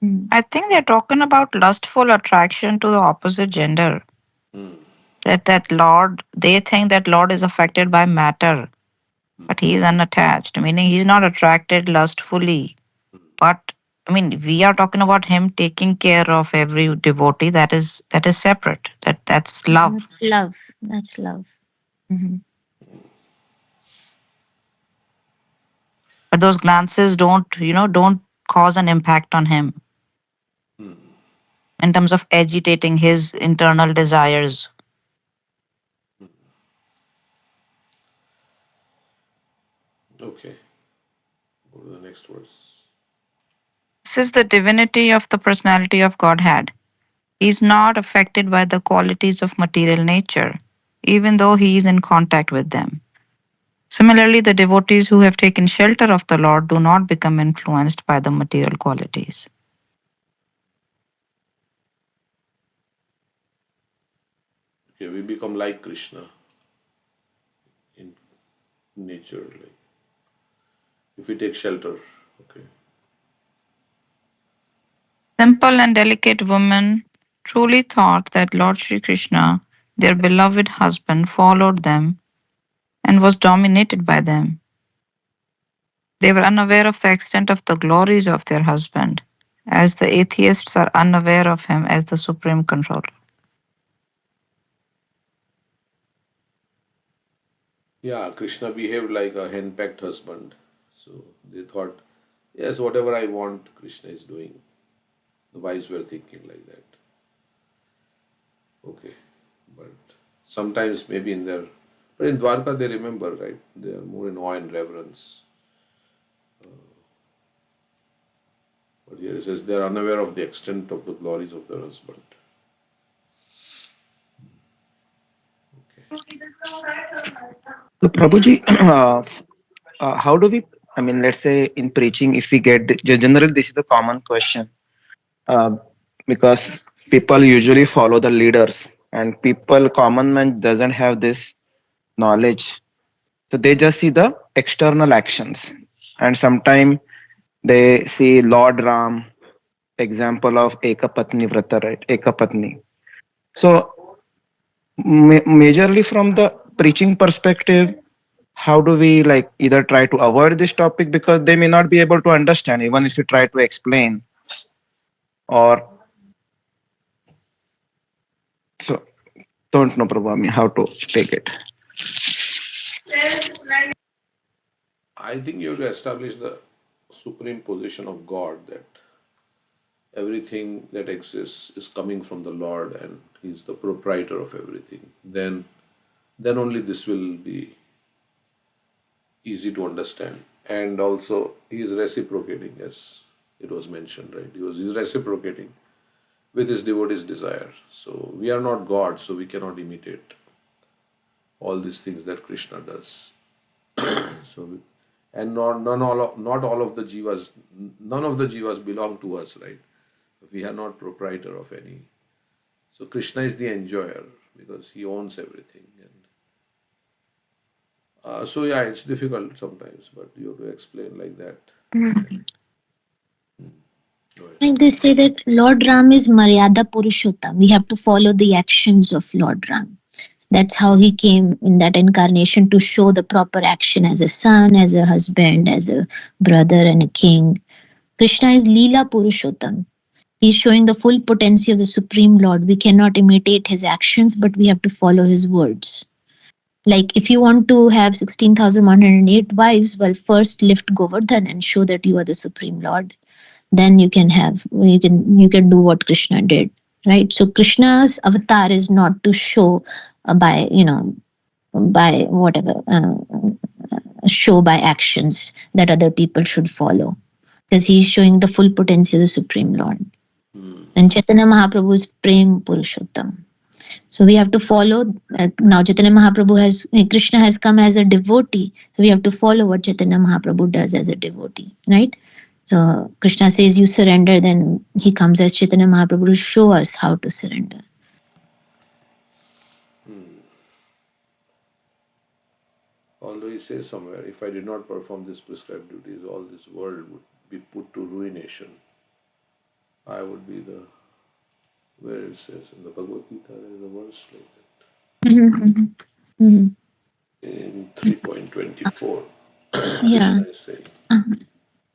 Hmm. I think they're talking about lustful attraction to the opposite gender. Hmm. That Lord, they think that Lord is affected by matter, but he is unattached, meaning he's not attracted lustfully. But I mean, we are talking about him taking care of every devotee. That is separate. That's love. That's love. That's love. Mhm. But those glances don't cause an impact on him in terms of agitating his internal desires. Okay, go to the next verse. This is the divinity of the personality of Godhead. He is not affected by the qualities of material nature, even though he is in contact with them. Similarly, the devotees who have taken shelter of the Lord do not become influenced by the material qualities. Okay, we become like Krishna in nature, like if we take shelter. Okay. Simple and delicate women truly thought that Lord Sri Krishna, their beloved husband, followed them and was dominated by them. They were unaware of the extent of the glories of their husband, as the atheists are unaware of him as the supreme controller. Yeah, Krishna behaved like a henpecked husband. So they thought, yes, whatever I want, Krishna is doing. The wise were thinking like that. Okay, but sometimes maybe in their, but in Dwarka they remember, right? They are more in awe and reverence. But here it says they are unaware of the extent of the glories of their husband. So, Prabhuji, how do we, I mean, let's say in preaching, if we get, generally, this is the common question uh, because people usually follow the leaders and people, common man doesn't have this knowledge. So they just see the external actions. And sometimes they see Lord Ram, example of Ekapatni Vrata, right? Ekapatni. So majorly from the preaching perspective, how do we like either try to avoid this topic because they may not be able to understand even if you try to explain, or so don't know probably how to take it. I think you have to establish the supreme position of God, that everything that exists is coming from the Lord and He's the proprietor of everything. Then only this will be easy to understand. And also He is reciprocating, as it was mentioned, right? He's reciprocating with His devotees' desire. So we are not God, so we cannot imitate all these things that Krishna does. So, and not all of the jivas, none of the jivas belong to us, right? We are not proprietor of any. So Krishna is the enjoyer because he owns everything. And so yeah, it's difficult sometimes, but you have to explain like that. Go ahead. Like they say that Lord Ram is Maryada Purushottam. We have to follow the actions of Lord Ram. That's how he came in that incarnation, to show the proper action as a son, as a husband, as a brother, and a king. Krishna is Leela Purushottam. He's showing the full potency of the Supreme Lord. We cannot imitate his actions, but we have to follow his words. Like if you want to have 16,108 wives, well, first lift Govardhan and show that you are the Supreme Lord. Then you can do what Krishna did, right? So Krishna's avatar is not to show by whatever show by actions that other people should follow, because he's showing the full potency of the Supreme Lord. And Chaitanya Mahaprabhu is Prem Purushottam. So we have to follow. Now Chaitanya Mahaprabhu Krishna has come as a devotee. So we have to follow what Chaitanya Mahaprabhu does as a devotee, right? So Krishna says, you surrender, then he comes as Chaitanya Mahaprabhu to show us how to surrender. Although he says somewhere, if I did not perform this prescribed duties, all this world would be put to ruination. I would be the, where it says in the Bhagavad Gita, there is a verse like that. In 3.24, Yeah. Krishna is saying,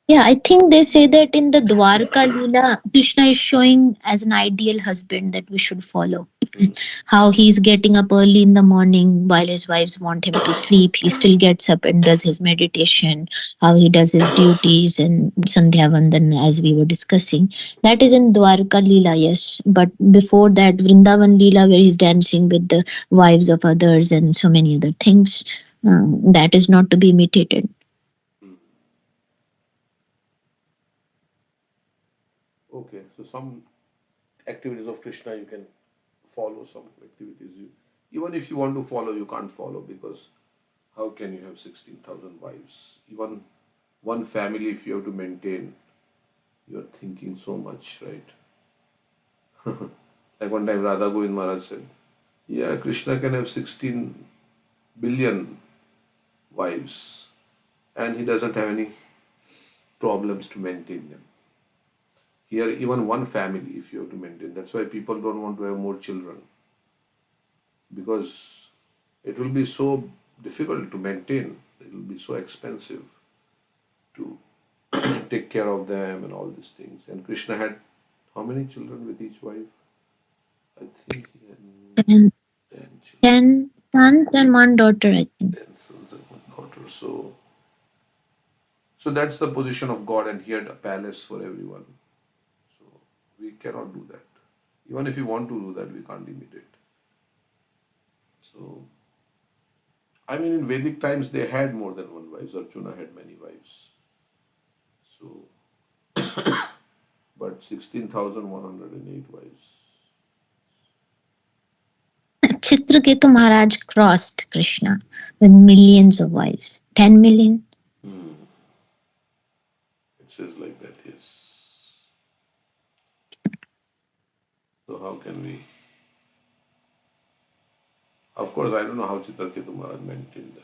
Yeah, I think they say that in the Dwarka Leela, Krishna is showing as an ideal husband that we should follow. How he's getting up early in the morning while his wives want him to sleep. He still gets up and does his meditation, how he does his duties and Sandhya Vandan, as we were discussing. That is in Dwarka Leela, yes. But before that, Vrindavan Leela, where he's dancing with the wives of others and so many other things, that is not to be imitated. okay, so some activities of Krishna you can follow, some activities you, even if you want to follow, you can't follow, because how can you have 16,000 wives? Even one family, if you have to maintain, you're thinking so much, right? Like one time Radha Govind Maharaj said, yeah, Krishna can have 16 billion wives and he doesn't have any problems to maintain them. Here, even one family, if you have to maintain, that's why people don't want to have more children, because it will be so difficult to maintain, it will be so expensive to take care of them and all these things. And Krishna had how many children with each wife? I think he had And 10 children. 10 sons and 1 daughter, I think. 10 sons and 1 daughter. So that's the position of God, and he had a palace for everyone. So we cannot do that. Even if we want to do that, we can't imitate. So, I mean, in Vedic times, they had more than one wife. Arjuna had many wives. So, but 16,108 wives. Chitraketu Maharaj crossed Krishna with millions of wives. 10 million. It says like that, yes. So how can we? Of course, I don't know how Chitraketu Maharaj maintained them.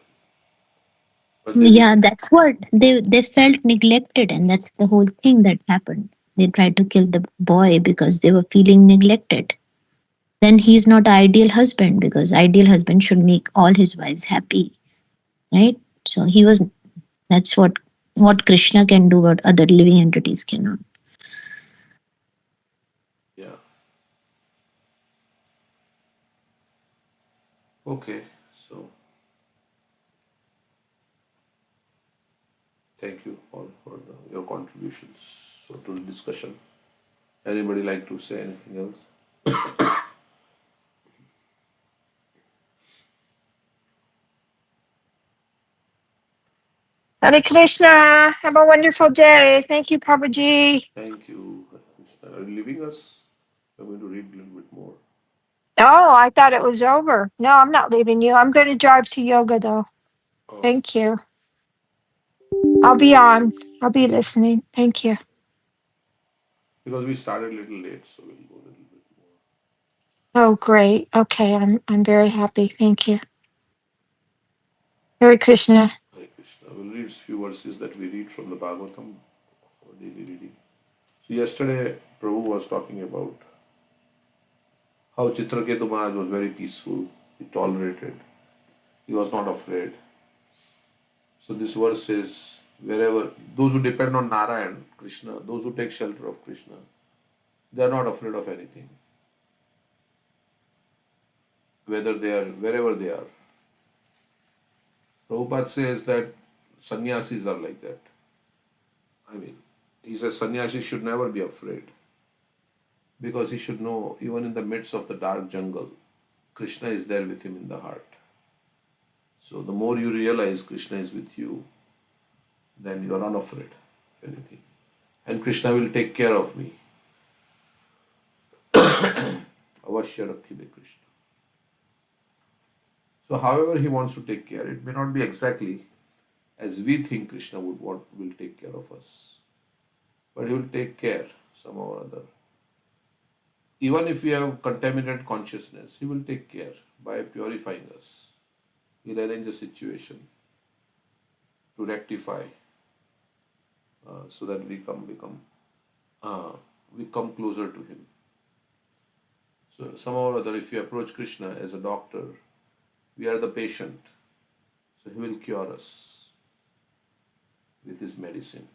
But they Yeah, did. that's what they felt neglected, and that's the whole thing that happened. They tried to kill the boy because they were feeling neglected. Then he's not ideal husband, because ideal husband should make all his wives happy, right? So he was. That's what Krishna can do, what other living entities cannot. Yeah. Okay. So thank you all for your contributions to the discussion. Anybody like to say anything else? Hare Krishna. Have a wonderful day. Thank you, Prabhuji. Thank you. Are you leaving us? I'm going to read a little bit more. Oh, I thought it was over. No, I'm not leaving you. I'm going to drive to yoga though. Oh, Thank you. I'll be on. I'll be listening. Thank you. because we started a little late, so we'll go a little bit more. Oh, great. Okay, I'm very happy. Thank you. Hare Krishna. Hare Krishna. We'll read a few verses that we read from the Bhagavatam for daily reading. So yesterday, Prabhu was talking about how Chitraketu Maharaj was very peaceful. He tolerated. He was not afraid. So this verse says, wherever those who depend on Narayan, Krishna, those who take shelter of Krishna, they are not afraid of anything. Whether they are wherever they are. Prabhupada says that sannyasis are like that. I mean, he says sannyasi should never be afraid, because he should know, even in the midst of the dark jungle, Krishna is there with him in the heart. So the more you realize Krishna is with you, then you are unafraid of anything. And Krishna will take care of me. Avashya Rakhibe Krishna. So however he wants to take care, it may not be exactly as we think Krishna will take care of us. but He will take care somehow or other. Even if we have contaminated consciousness, He will take care by purifying us. He'll arrange a situation to rectify, so that we come closer to Him. So somehow or other, if you approach Krishna as a doctor, we are the patient. So He will cure us with His medicine.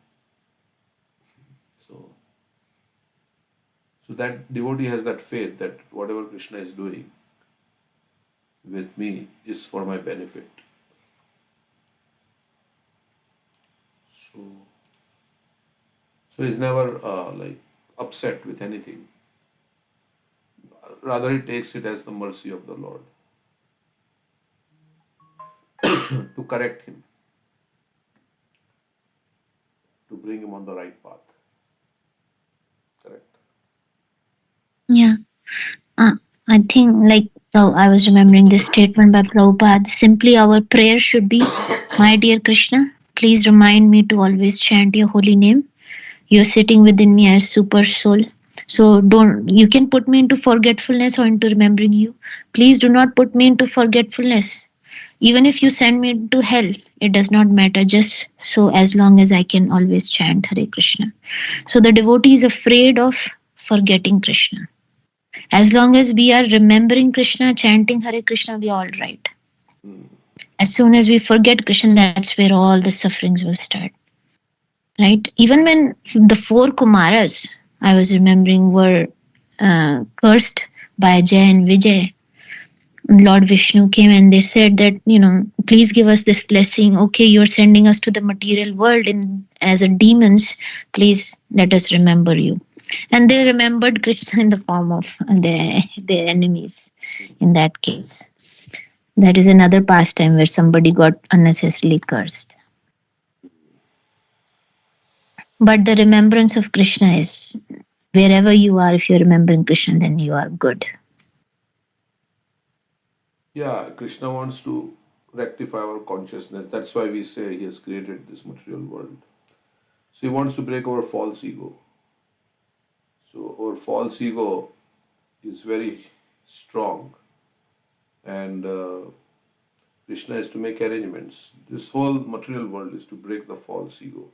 So that devotee has that faith that whatever Krishna is doing with me is for my benefit. So he's never upset with anything. Rather, he takes it as the mercy of the Lord to correct him, to bring him on the right path. Correct. Yeah. I think, like, I was remembering this statement by Prabhupada. Simply, our prayer should be, "My dear Krishna, please remind me to always chant your holy name. You're sitting within me as super soul. So you can put me into forgetfulness or into remembering you. Please do not put me into forgetfulness. Even if you send me to hell, it does not matter, just so as long as I can always chant Hare Krishna." So the devotee is afraid of forgetting Krishna. As long as we are remembering Krishna, chanting Hare Krishna, we are all right. As soon as we forget Krishna, that's where all the sufferings will start. Right? Even when the four Kumaras, I was remembering, were cursed by Jay and Vijay, Lord Vishnu came and they said that, please give us this blessing. Okay, you're sending us to the material world as a demons. Please let us remember you. And they remembered Krishna in the form of their enemies in that case. That is another pastime where somebody got unnecessarily cursed. But the remembrance of Krishna is wherever you are, if you're remembering Krishna, then you are good. Yeah, Krishna wants to rectify our consciousness. That's why we say He has created this material world. So He wants to break our false ego. So our false ego is very strong, and Krishna is to make arrangements. This whole material world is to break the false ego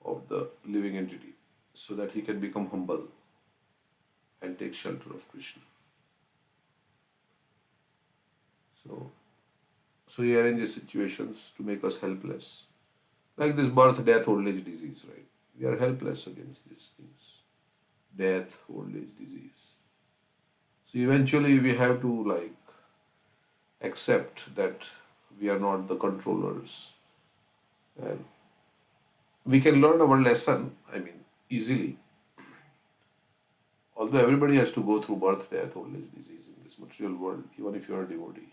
of the living entity so that he can become humble and take shelter of Krishna. So he arranges situations to make us helpless. Like this birth, death, old age, disease, right? We are helpless against these things. Death, old age, disease. So eventually we have to accept that we are not the controllers. And we can learn our lesson, easily. Although everybody has to go through birth, death, old age, disease in this material world, even if you are a devotee.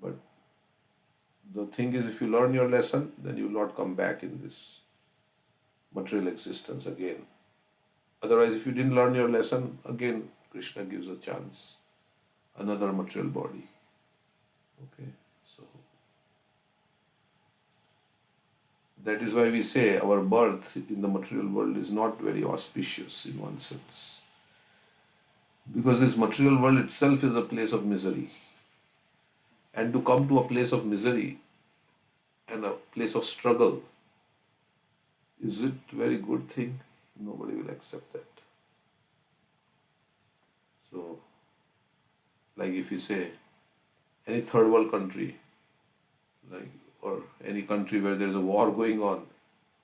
But the thing is, if you learn your lesson, then you will not come back in this material existence again. Otherwise, if you didn't learn your lesson, again, Krishna gives a chance, another material body. Okay, so that is why we say our birth in the material world is not very auspicious in one sense. Because this material world itself is a place of misery. And to come to a place of misery and a place of struggle, is it a very good thing? Nobody will accept that. So, like if you say any third world country, or any country where there is a war going on,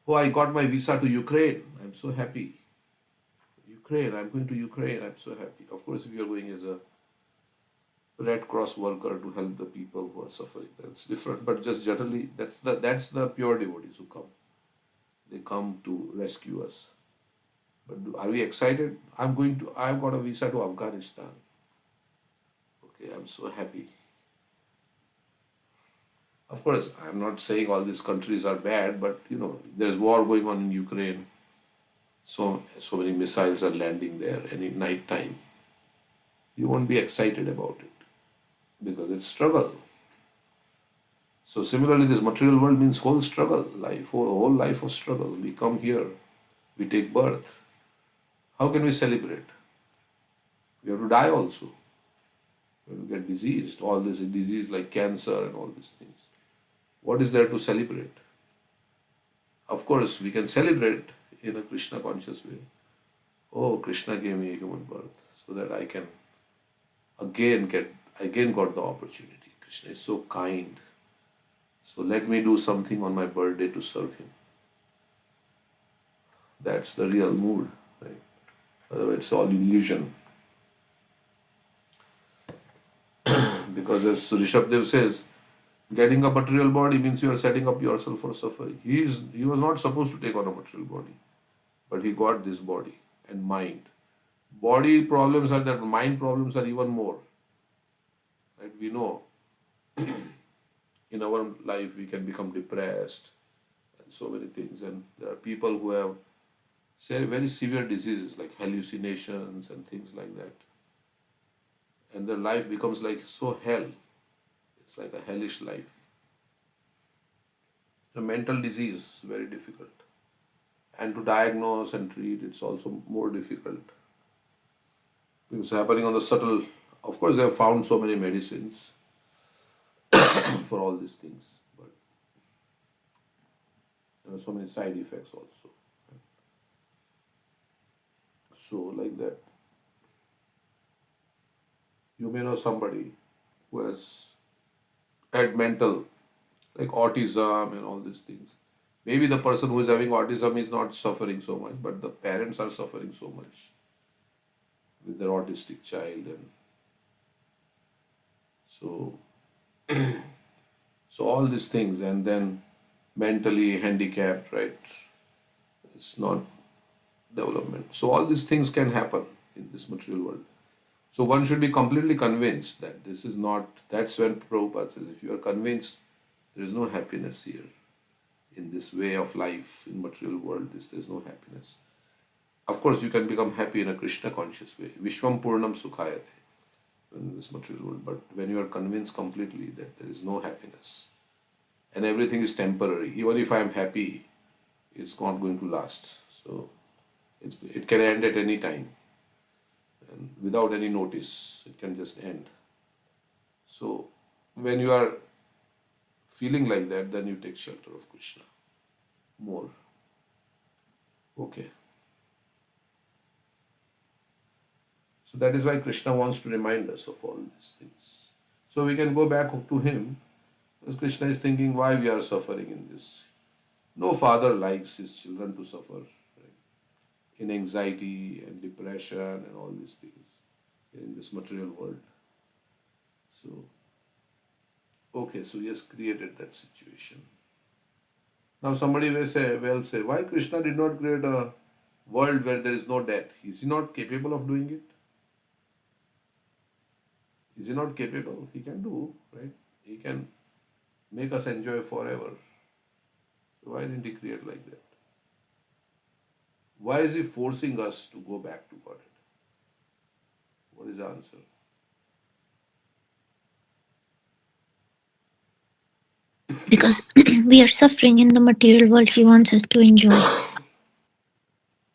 oh, I got my visa to Ukraine, I'm so happy. Ukraine, I'm going to Ukraine, I'm so happy. Of course, if you're going as a Red Cross worker to help the people who are suffering, that's different. But just generally, that's the pure devotees who come. They come to rescue us. But are we excited? I've got a visa to Afghanistan. Okay, I'm so happy. Of course, I'm not saying all these countries are bad, but there's war going on in Ukraine. So many missiles are landing there, and in night time, you won't be excited about it because it's struggle. So similarly, this material world means whole struggle, life, whole life of struggle. We come here, we take birth. How can we celebrate? We have to die also. We have to get diseased, all this disease like cancer and all these things. What is there to celebrate? Of course, we can celebrate in a Krishna conscious way. Oh, Krishna gave me a human birth so that I can again got the opportunity. Krishna is so kind. So let me do something on my birthday to serve him. That's the real mood, right? Otherwise, it's all illusion. Because as Rishabdev says, getting a material body means you are setting up yourself for suffering. He was not supposed to take on a material body, but he got this body and mind. Body problems are that, mind problems are even more. Right? We know in our life we can become depressed and so many things. And there are people who have say very severe diseases like hallucinations and things like that. And their life becomes like so hell. It's like a hellish life. A mental disease, very difficult. And to diagnose and treat, it's also more difficult. It's happening on the subtle. Of course, they have found so many medicines for all these things, but there are so many side effects also. So, like that, you may know somebody who has had mental, like autism and all these things. Maybe the person who is having autism is not suffering so much, but the parents are suffering so much with their autistic child, and so so all these things, and then mentally handicapped, right? It's not development. So all these things can happen in this material world. So one should be completely convinced that this is not. That's when Prabhupada says, if you are convinced there is no happiness here in this way of life in material world, there is no happiness. Of course, you can become happy in a Krishna conscious way. Vishwam Purnam Sukhayate in this material world. But when you are convinced completely that there is no happiness and everything is temporary, even if I am happy, it's not going to last. So it can end at any time. And without any notice, it can just end. So when you are feeling like that, then you take shelter of Krishna more. Okay. So that is why Krishna wants to remind us of all these things. So we can go back to him, because Krishna is thinking why we are suffering in this. No father likes his children to suffer, right? In anxiety and depression and all these things in this material world. So, okay, so he has created that situation. Now somebody will say, why Krishna did not create a world where there is no death? Is he not capable of doing it? Is he not capable? He can do, right? He can make us enjoy forever. So why didn't he create like that? Why is he forcing us to go back to Godhead? What is the answer? Because we are suffering in the material world, he wants us to enjoy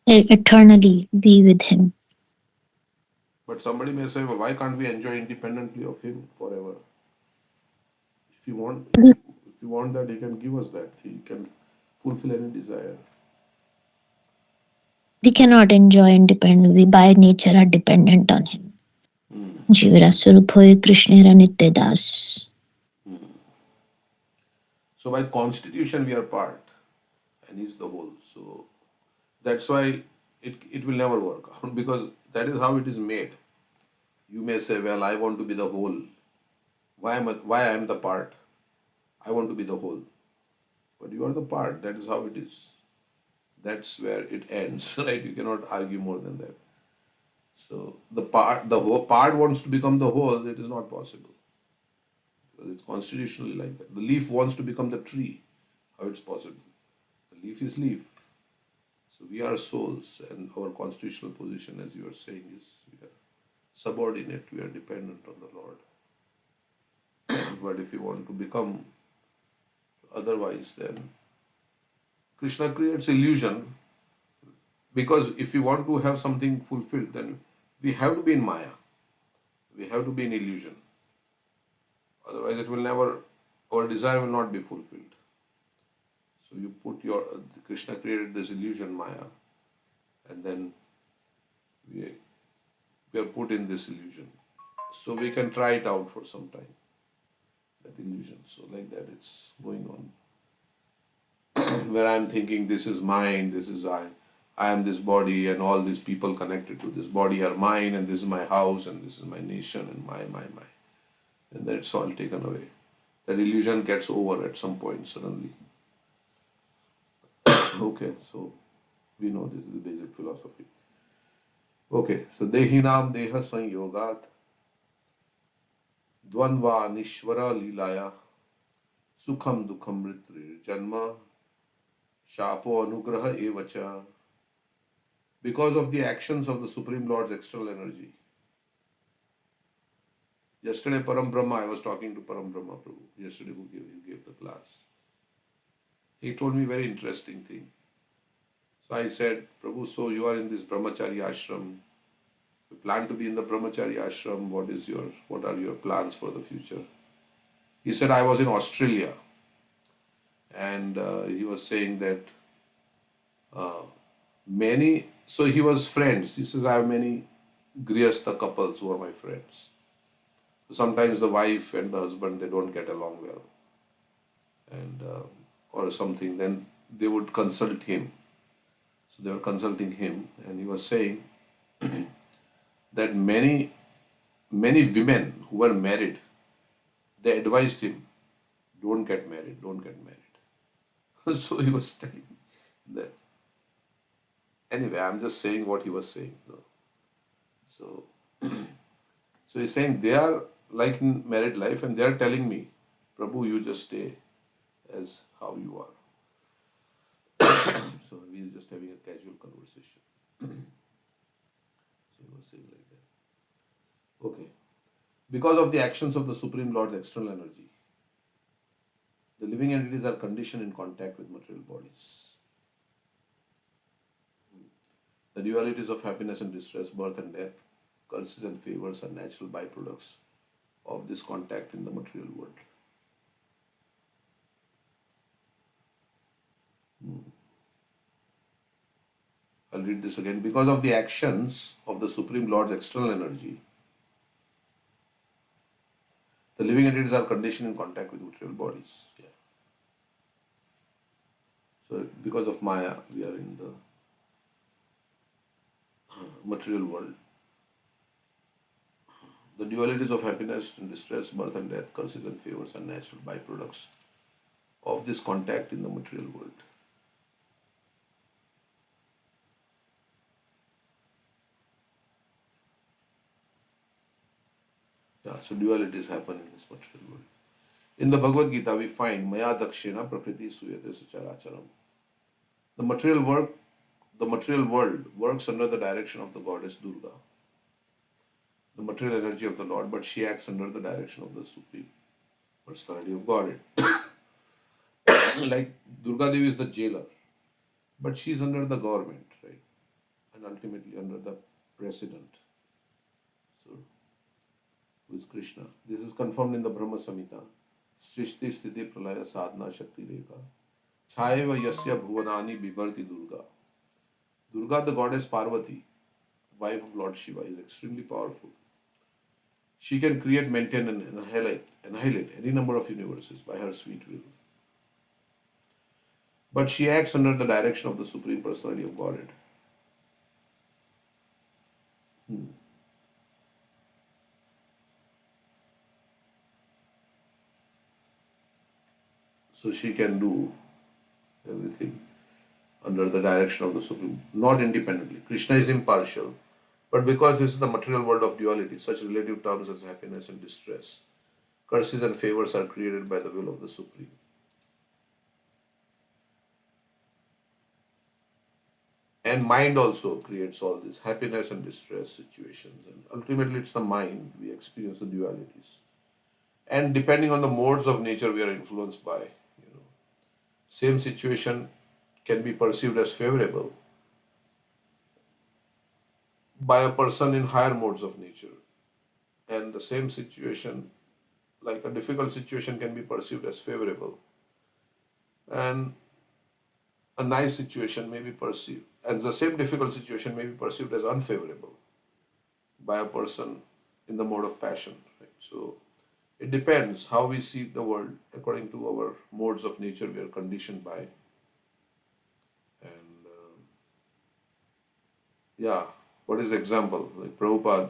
eternally, be with him. But somebody may say, well, why can't we enjoy independently of him forever? If you want that, he can give us that. He can fulfill any desire. We cannot enjoy independently. We by nature are dependent on him. Jivira Surup hoye Krishnera Nitya Das. So by constitution we are part and he's the whole. So that's why it will never work out because that is how it is made. You may say, well, I want to be the whole. Why I am the part? I want to be the whole. But you are the part. That is how it is. That's where it ends, right? You cannot argue more than that. So the whole part wants to become the whole. It is not possible. Because it's constitutionally like that. The leaf wants to become the tree. How it's possible? The leaf is leaf. So we are souls, and our constitutional position, as you are saying, is we are subordinate. We are dependent on the Lord. But if you want to become Otherwise, then Krishna creates illusion, because if we want to have something fulfilled, then we have to be in Maya. We have to be in illusion. Otherwise, it will never, our desire will not be fulfilled. So you put your, Krishna created this illusion, Maya, and then we are put in this illusion. So we can try it out for some time, that illusion. So like that it's going on. Where I'm thinking this is mine, this is I am this body, and all these people connected to this body are mine, and this is my house, and this is my nation, and my. And that's all taken away. That illusion gets over at some point suddenly. Okay, so we know this is the basic philosophy. Okay, so Dehinam Deha Sanyogat Dvanva Nishvara Lilaya Sukham Dukham Mritri Janma Shapo Anugraha Evacha. Because of the actions of the Supreme Lord's external energy. Yesterday, Param Brahma, I was talking to Param Brahma Prabhu, yesterday who gave the class. He told me very interesting thing. So I said, Prabhu, so you are in this Brahmachari ashram. You plan to be in the Brahmachari ashram. What are your plans for the future? He said, I was in Australia. And he was saying that so he was friends. He says, I have many Grihastha couples who are my friends. Sometimes the wife and the husband, they don't get along well, and or something. Then they would consult him. So they were consulting him, and he was saying that many women who were married, they advised him, don't get married, don't get married. So he was saying that. Anyway, I'm just saying what he was saying. So, so he's saying they are like in married life, and they are telling me, Prabhu, you just stay as how you are. So we are just having a casual conversation. So he was saying like that. Okay. Because of the actions of the Supreme Lord's external energy, the living entities are conditioned in contact with material bodies. The dualities of happiness and distress, birth and death, curses and favors are natural byproducts of this contact in the material world. I'll read this again. Because of the actions of the Supreme Lord's external energy, the living entities are conditioned in contact with material bodies. Yeah. So because of Maya, we are in the material world. The dualities of happiness and distress, birth and death, curses and favors are natural byproducts of this contact in the material world. Yeah, so dualities happen in this material world. In the Bhagavad Gita, we find Maya Dakshina Prakriti Suyate Sacharacharam. The material world works under the direction of the goddess Durga, the material energy of the Lord, but she acts under the direction of the Supreme Personality of Godhead. Like Durga Devi is the jailer, but she is under the government, right? And ultimately under the president. So, who is Krishna? This is confirmed in the Brahma Samhita. Srishti Sthiti Pralaya Sadhana Shakti Rekha. Chayeva Yasya Bhuvanani Bibharti Durga. Durga, the goddess Parvati, wife of Lord Shiva, is extremely powerful. She can create, maintain, and annihilate any number of universes by her sweet will. But she acts under the direction of the Supreme Personality of Godhead. So she can do everything under the direction of the Supreme, not independently. Krishna is impartial, but because this is the material world of duality, such relative terms as happiness and distress, curses and favors are created by the will of the Supreme. And mind also creates all this happiness and distress situations. And ultimately, it's the mind we experience the dualities. And depending on the modes of nature we are influenced by, same situation can be perceived as favorable by a person in higher modes of nature, and the same situation, like a difficult situation, can be perceived as favorable, and a nice situation may be perceived, and the same difficult situation may be perceived as unfavorable by a person in the mode of passion. Right? So it depends how we see the world according to our modes of nature we are conditioned by. And yeah, what is the example? Like Prabhupada,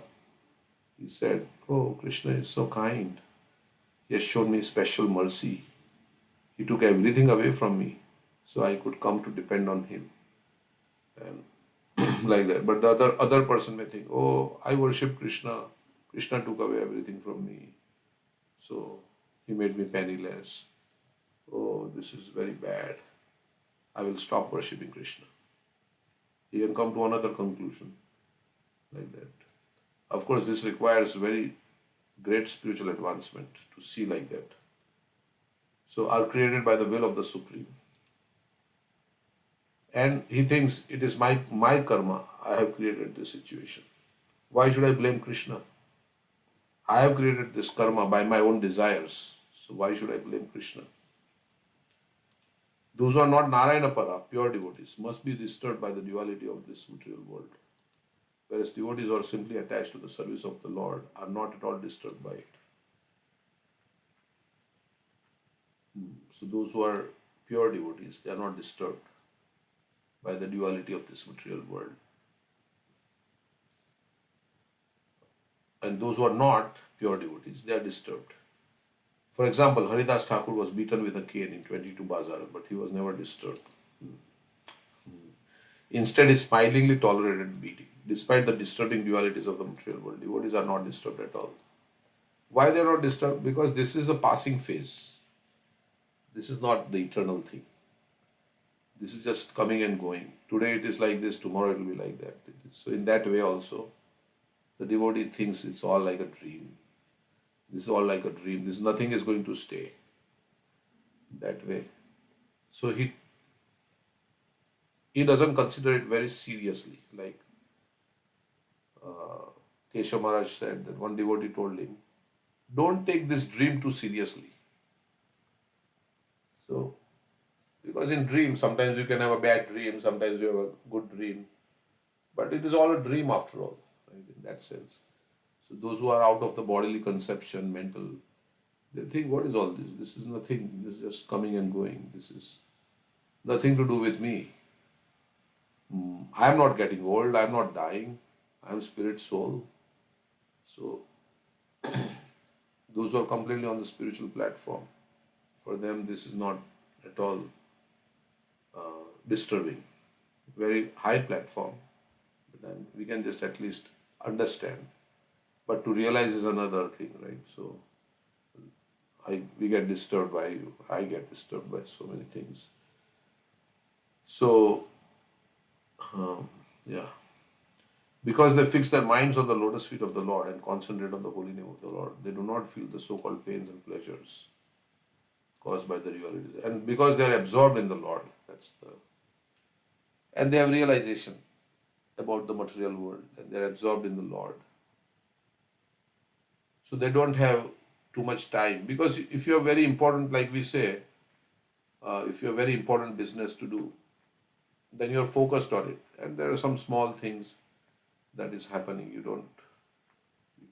he said, "Oh, Krishna is so kind. He has shown me special mercy. He took everything away from me so I could come to depend on him." And like that. But the other person may think, "Oh, I worship Krishna. Krishna took away everything from me. So he made me penniless. Oh, this is very bad. I will stop worshipping Krishna." He can come to another conclusion like that. Of course, this requires very great spiritual advancement to see like that. So, are created by the will of the Supreme. And he thinks it is my karma. I have created this situation. Why should I blame Krishna? I have created this karma by my own desires. So, why should I blame Krishna? Those who are not Narayana Para, pure devotees, must be disturbed by the duality of this material world. Whereas devotees who are simply attached to the service of the Lord are not at all disturbed by it. So those who are pure devotees, they are not disturbed by the duality of this material world. And those who are not pure devotees, they are disturbed. For example, Haridas Thakur was beaten with a cane in 22 Bazar, but he was never disturbed. Instead, he smilingly tolerated beating. Despite the disturbing dualities of the material world, devotees are not disturbed at all. Why they are not disturbed? Because this is a passing phase. This is not the eternal thing. This is just coming and going. Today it is like this, tomorrow it will be like that. So in that way also, the devotee thinks it's all like a dream. This is all like a dream. This nothing is going to stay that way. So he doesn't consider it very seriously. Like Keshav Maharaj said that one devotee told him, "Don't take this dream too seriously." So because in dreams, sometimes you can have a bad dream, sometimes you have a good dream, but it is all a dream after all, right, in that sense. So those who are out of the bodily conception, mental, they think, what is all this? This is nothing. This is just coming and going. This is nothing to do with me. I am not getting old. I am not dying. I am spirit soul. So those who are completely on the spiritual platform, for them this is not at all disturbing. Very high platform, but then we can just at least understand. But to realize is another thing, right? So we get disturbed by, I get disturbed by so many things. So, yeah. Because they fix their minds on the lotus feet of the Lord and concentrate on the holy name of the Lord, they do not feel the so-called pains and pleasures caused by the realities. And because they are absorbed in the Lord, and they have realization about the material world, and they are absorbed in the Lord. So they don't have too much time. Because if you have very important, like we say, if you have very important business to do, then you're focused on it. And there are some small things that is happening. You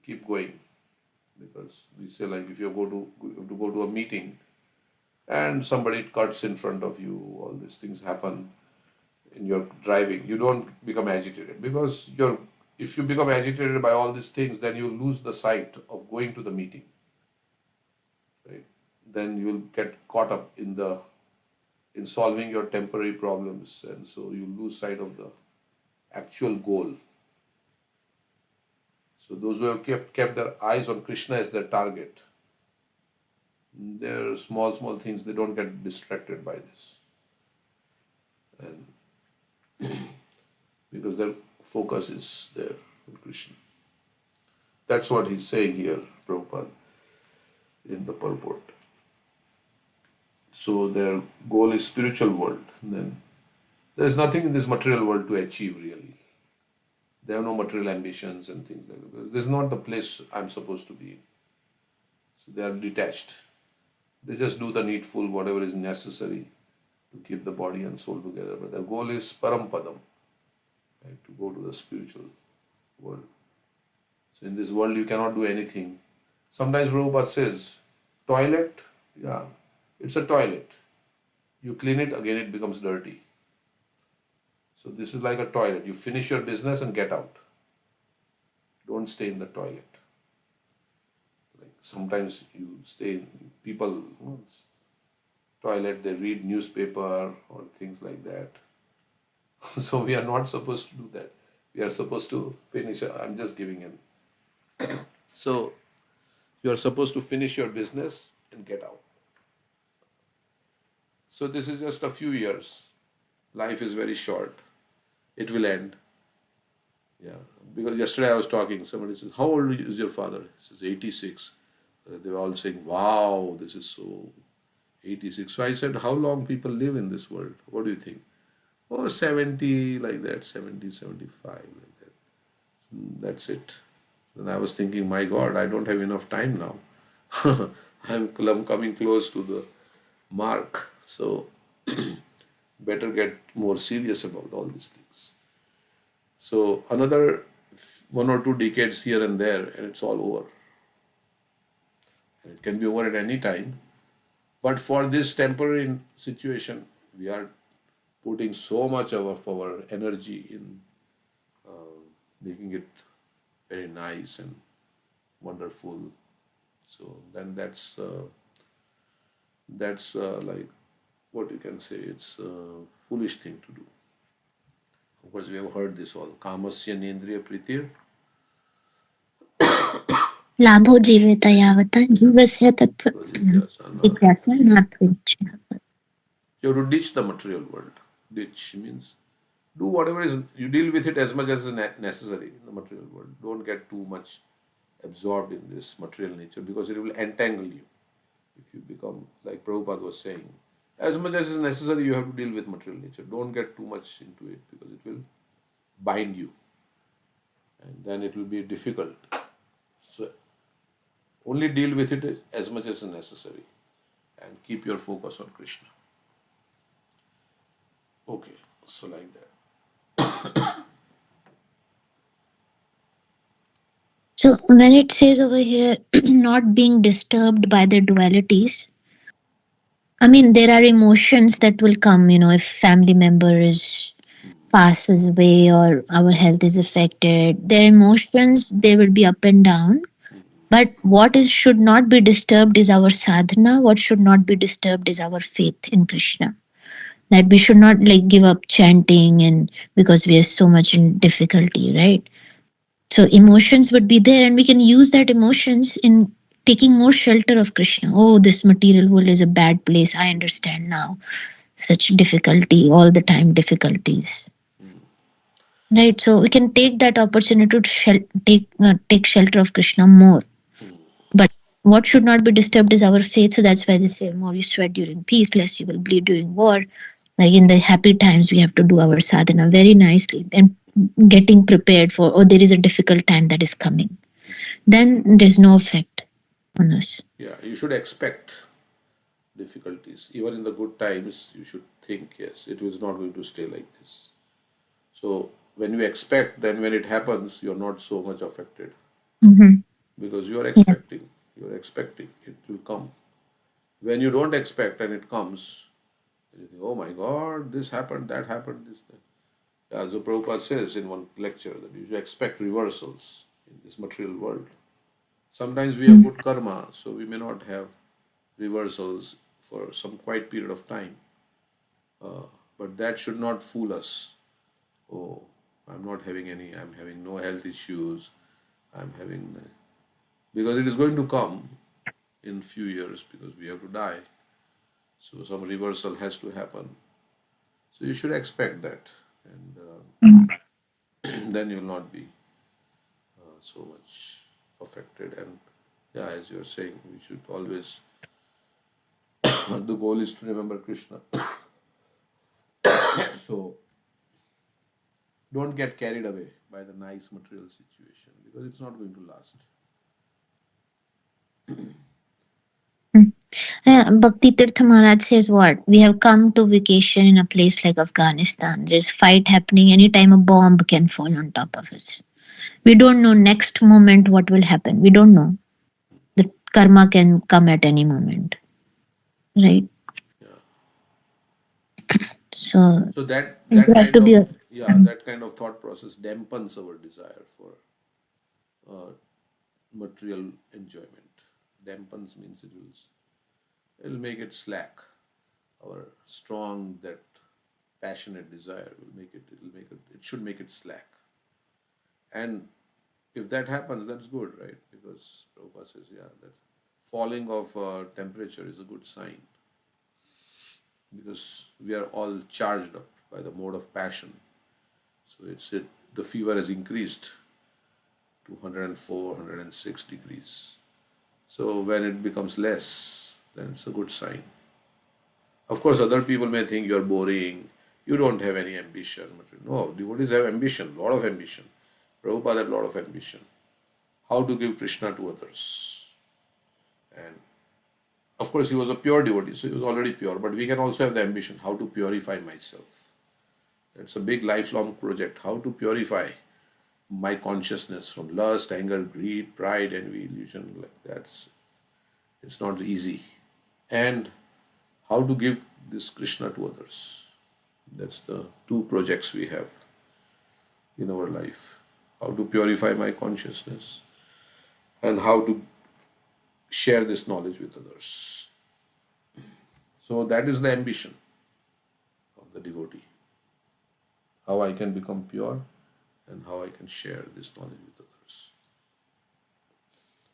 keep going. Because we say, like, if you have to go to a meeting and somebody cuts in front of you, all these things happen in your driving, you don't become agitated. Because if you become agitated by all these things, then you lose the sight of going to the meeting. Right? Then you will get caught up in solving your temporary problems, and so you lose sight of the actual goal. So those who have kept their eyes on Krishna as their target, their small things, they don't get distracted by this, and because their focus is there on Krishna. That's what he's saying here, Prabhupada, in the purport. So their goal is spiritual world. Then there is nothing in this material world to achieve really. They have no material ambitions and things like that. This is not the place I'm supposed to be in. So they are detached. They just do the needful, whatever is necessary to keep the body and soul together. But their goal is parampadam, right, to go to the spiritual world. So in this world, you cannot do anything. Sometimes Prabhupada says, toilet, yeah, it's a toilet. You clean it, again it becomes dirty. So this is like a toilet. You finish your business and get out. Don't stay in the toilet. Like sometimes you stay in people toilet, they read newspaper or things like that. So we are not supposed to do that. We are supposed to finish. I'm just giving in. So you are supposed to finish your business and get out. So this is just a few years. Life is very short. It will end. Yeah. Because yesterday I was talking, somebody says, how old is your father? He says 86. They were all saying, wow, this is so 86. So I said, how long people live in this world? What do you think? Oh, 70, like that, 70, 75, like that. That's it. Then I was thinking, my God, I don't have enough time now. I'm coming close to the mark. So better get more serious about all these things. So another 1 or 2 decades here and there, and it's all over. And it can be over at any time. But for this temporary situation, we are putting so much of our energy in making it very nice and wonderful. So then that's like what you can say. It's a foolish thing to do. Of course, we have heard this all. Kamasya nendriya pritir. लाभो जीवेत यावत् जीवस्य तत्त्व जिज्ञासा नार्थं। You have to ditch the material world. Ditch means do whatever is, you deal with it as much as is necessary in the material world. Don't get too much absorbed in this material nature because it will entangle you. If you become, like Prabhupada was saying, as much as is necessary, you have to deal with material nature. Don't get too much into it because it will bind you and then it will be difficult. So only deal with it as much as is necessary and keep your focus on Krishna. Okay, so like that. So when it says over here, not being disturbed by the dualities, I mean, there are emotions that will come, if family member passes away or our health is affected, their emotions, they will be up and down. But what should not be disturbed is our sadhana. What should not be disturbed is our faith in Krishna. That we should not like give up chanting and because we are so much in difficulty, right? So emotions would be there and we can use that emotions in taking more shelter of Krishna. Oh, this material world is a bad place. I understand now. Such difficulty, all the time difficulties. Right, so we can take that opportunity to take shelter of Krishna more. But what should not be disturbed is our faith. So that's why they say, more you sweat during peace, less you will bleed during war. Like in the happy times, we have to do our sadhana very nicely and getting prepared for, oh, there is a difficult time that is coming. Then there's no effect on us. Yeah, you should expect difficulties. Even in the good times, you should think, yes, it is not going to stay like this. So when you expect, then when it happens, you're not so much affected because you are expecting. You're expecting it will come. When you don't expect and it comes, you think, oh my God, this happened, that happened, this. That. As the Prabhupada says in one lecture, that you should expect reversals in this material world. Sometimes we have good karma, so we may not have reversals for some quiet period of time. But that should not fool us. Oh, I'm not having any, I'm having no health issues, I'm having, because it is going to come in few years because we have to die. So some reversal has to happen. So you should expect that, and then you will not be so much affected. And yeah, as you're saying, we should always the goal is to remember Krishna. So don't get carried away by the nice material situation because it's not going to last. Bhakti Tirtha Maharaj says what? We have come to vacation in a place like Afghanistan. There's fight happening. Anytime a bomb can fall on top of us. We don't know next moment what will happen. We don't know. The karma can come at any moment. Right? Yeah. So So that you that have kind to be of that kind of thought process dampens our desire for uh, material enjoyment. Dampens means it'll make it slack. Our strong that passionate desire it should make it slack. And if that happens, that's good, right? Because Prabhupada says, yeah, that falling of temperature is a good sign because we are all charged up by the mode of passion. So the fever has increased to 104, 106 degrees. So when it becomes less, then it's a good sign. Of course, other people may think you're boring, you don't have any ambition. But no, devotees have ambition, a lot of ambition. Prabhupada had a lot of ambition. How to give Krishna to others. And of course, he was a pure devotee, so he was already pure. But we can also have the ambition how to purify myself. It's a big lifelong project. How to purify my consciousness from lust, anger, greed, pride, envy, illusion. Like that's it's not easy. And how to give this Krishna to others. That's the two projects we have in our life. How to purify my consciousness and how to share this knowledge with others. So that is the ambition of the devotee. How I can become pure and how I can share this knowledge with others.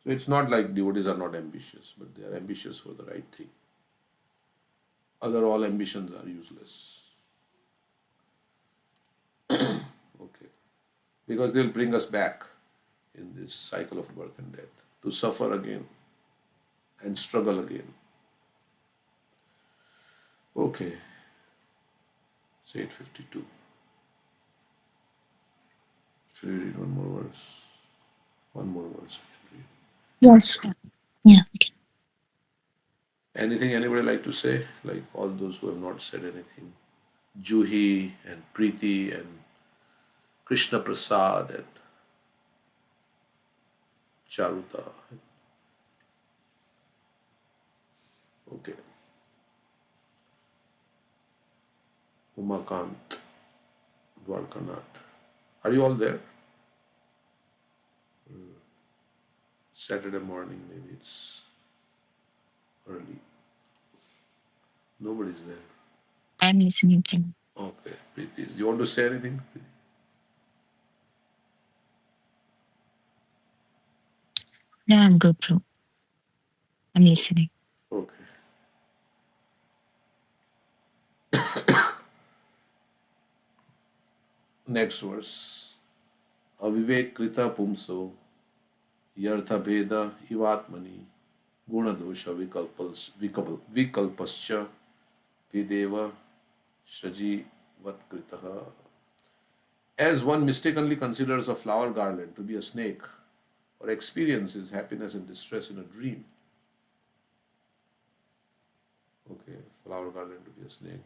So it's not like devotees are not ambitious, but they are ambitious for the right thing. Other all ambitions are useless. Okay. Because they'll bring us back in this cycle of birth and death to suffer again and struggle again. Okay. It's 8:52. Should we read one more verse? One more verse. yes. Yeah. We can. Anything anybody like to say? Like all those who have not said anything. Juhi and Preeti and Krishna Prasad and Charuta. Okay. Umakant, Dwarkanath. Are you all there? Saturday morning, maybe it's early. Nobody's there. I'm listening to you. Okay, Preeti. You want to say anything? No, I'm good, bro. I'm listening. Okay. Next verse. Avivek krita pumso yartha bheda ivatmani gunadosha vikalpascha videva shaji vatkritaha. As one mistakenly considers a flower garland to be a snake or experiences happiness and distress in a dream. Okay, flower garland to be a snake.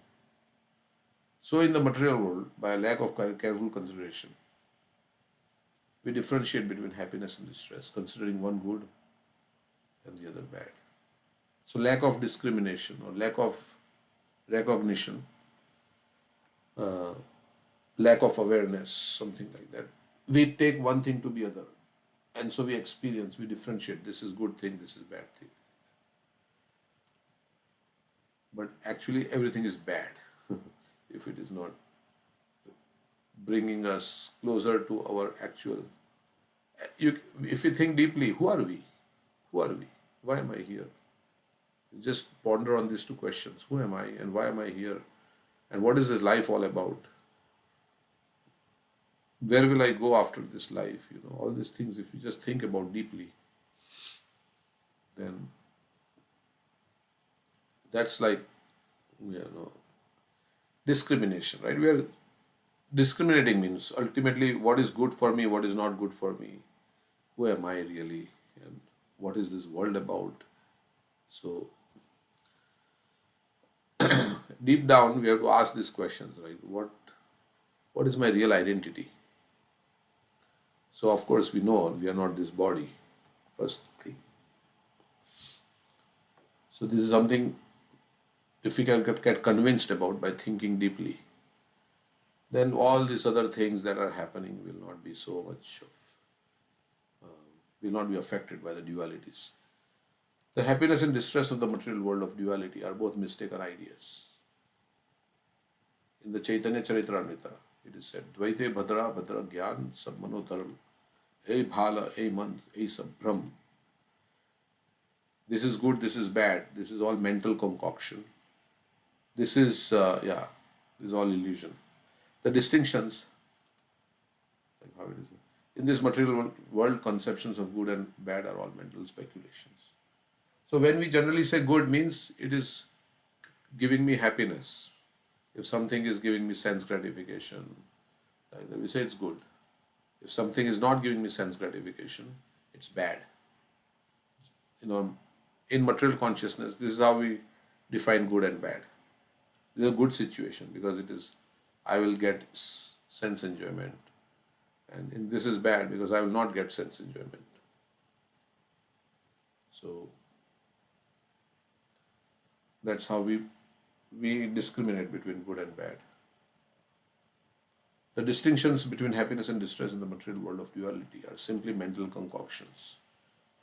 So in the material world, by a lack of careful consideration, we differentiate between happiness and distress, considering one good and the other bad. So lack of discrimination or lack of recognition, uh, lack of awareness, something like that. We take one thing to be other. And so we differentiate, this is good thing, this is bad thing. But actually everything is bad if it is not bringing us closer to our actual. If you think deeply, who are we? Who are we? Why am I here? Just ponder on these two questions. Who am I and why am I here? And what is this life all about? Where will I go after this life? All these things, if you just think about deeply, then That's like, discrimination, right? We are discriminating means ultimately what is good for me, what is not good for me, who am I really, and what is this world about? So deep down, we have to ask these questions, right? What is my real identity? So of course we know we are not this body, first thing. So this is something, if we can get convinced about by thinking deeply, then all these other things that are happening will not be so much of, will not be affected by the dualities. The happiness and distress of the material world of duality are both mistaken ideas. In the Chaitanya Charitamrita, it is said, Dvaite Bhadra Bhadra Gyan Sab Manodharam, Ei Bhala, Ei Man, Ei Sab Brahm. This is good, this is bad, this is all mental concoction. This is, this is all illusion. The distinctions, like how it is, in this material world, conceptions of good and bad are all mental speculations. So when we generally say good means it is giving me happiness. If something is giving me sense gratification, like that, we say it's good. If something is not giving me sense gratification, it's bad. In material consciousness, this is how we define good and bad. This is a good situation because it is, I will get sense enjoyment, and this is bad because I will not get sense enjoyment. So that's how we discriminate between good and bad. The distinctions between happiness and distress in the material world of duality are simply mental concoctions.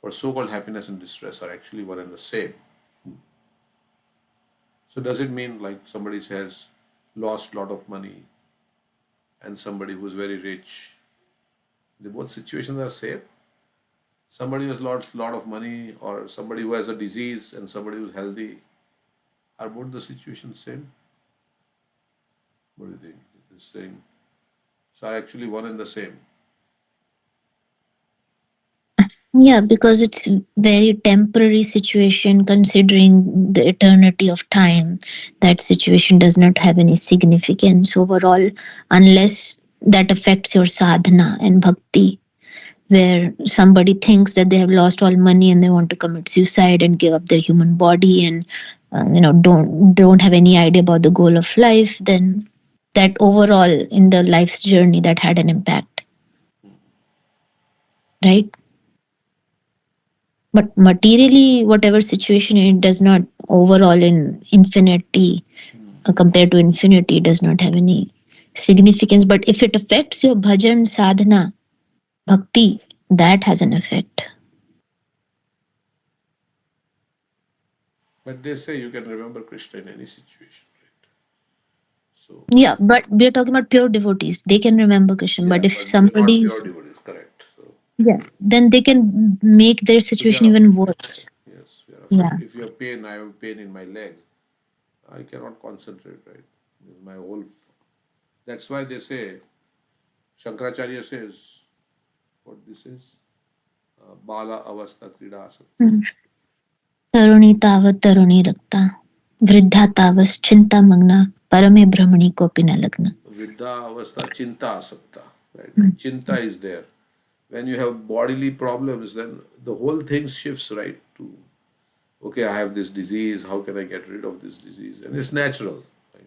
For so-called happiness and distress are actually one and the same. So does it mean like somebody has lost a lot of money and somebody who is very rich, the both situations are same? Somebody who has lost a lot of money or somebody who has a disease and somebody who is healthy, are both the situations same? What do you think? It is saying, so are actually one and the same. Yeah, because it's very temporary situation considering the eternity of time. That situation does not have any significance overall unless that affects your sadhana and bhakti, where somebody thinks that they have lost all money and they want to commit suicide and give up their human body and don't have any idea about the goal of life, then that overall in the life's journey that had an impact, right? But materially, whatever situation, it does not overall in infinity, compared to infinity, does not have any significance. But if it affects your bhajan, sadhana, bhakti, that has an effect. But they say you can remember Krishna in any situation, right? So Yeah, but we are talking about pure devotees. They can remember Krishna. yeah, But if but they're not somebody's, pure devotees, correct? So yeah, then they can make their if you situation are even affected, worse. yes, we are Yeah. affected. If you have pain, I have pain in my leg. I cannot concentrate, right? My whole. That's why they say, Shankaracharya says, what this is, Bala Avastha Krida Asakta. तरुणी तावत् तरुणी रक्ता वृद्धा तावश्चिंता मग्ना परमे ब्रह्मणि कोऽपि न लग्न. Vidya Avastha Chinta Asakta, right? The Chinta is there. When you have bodily problems, then the whole thing shifts, right? To, okay, I have this disease, how can I get rid of this disease? And it's natural, right?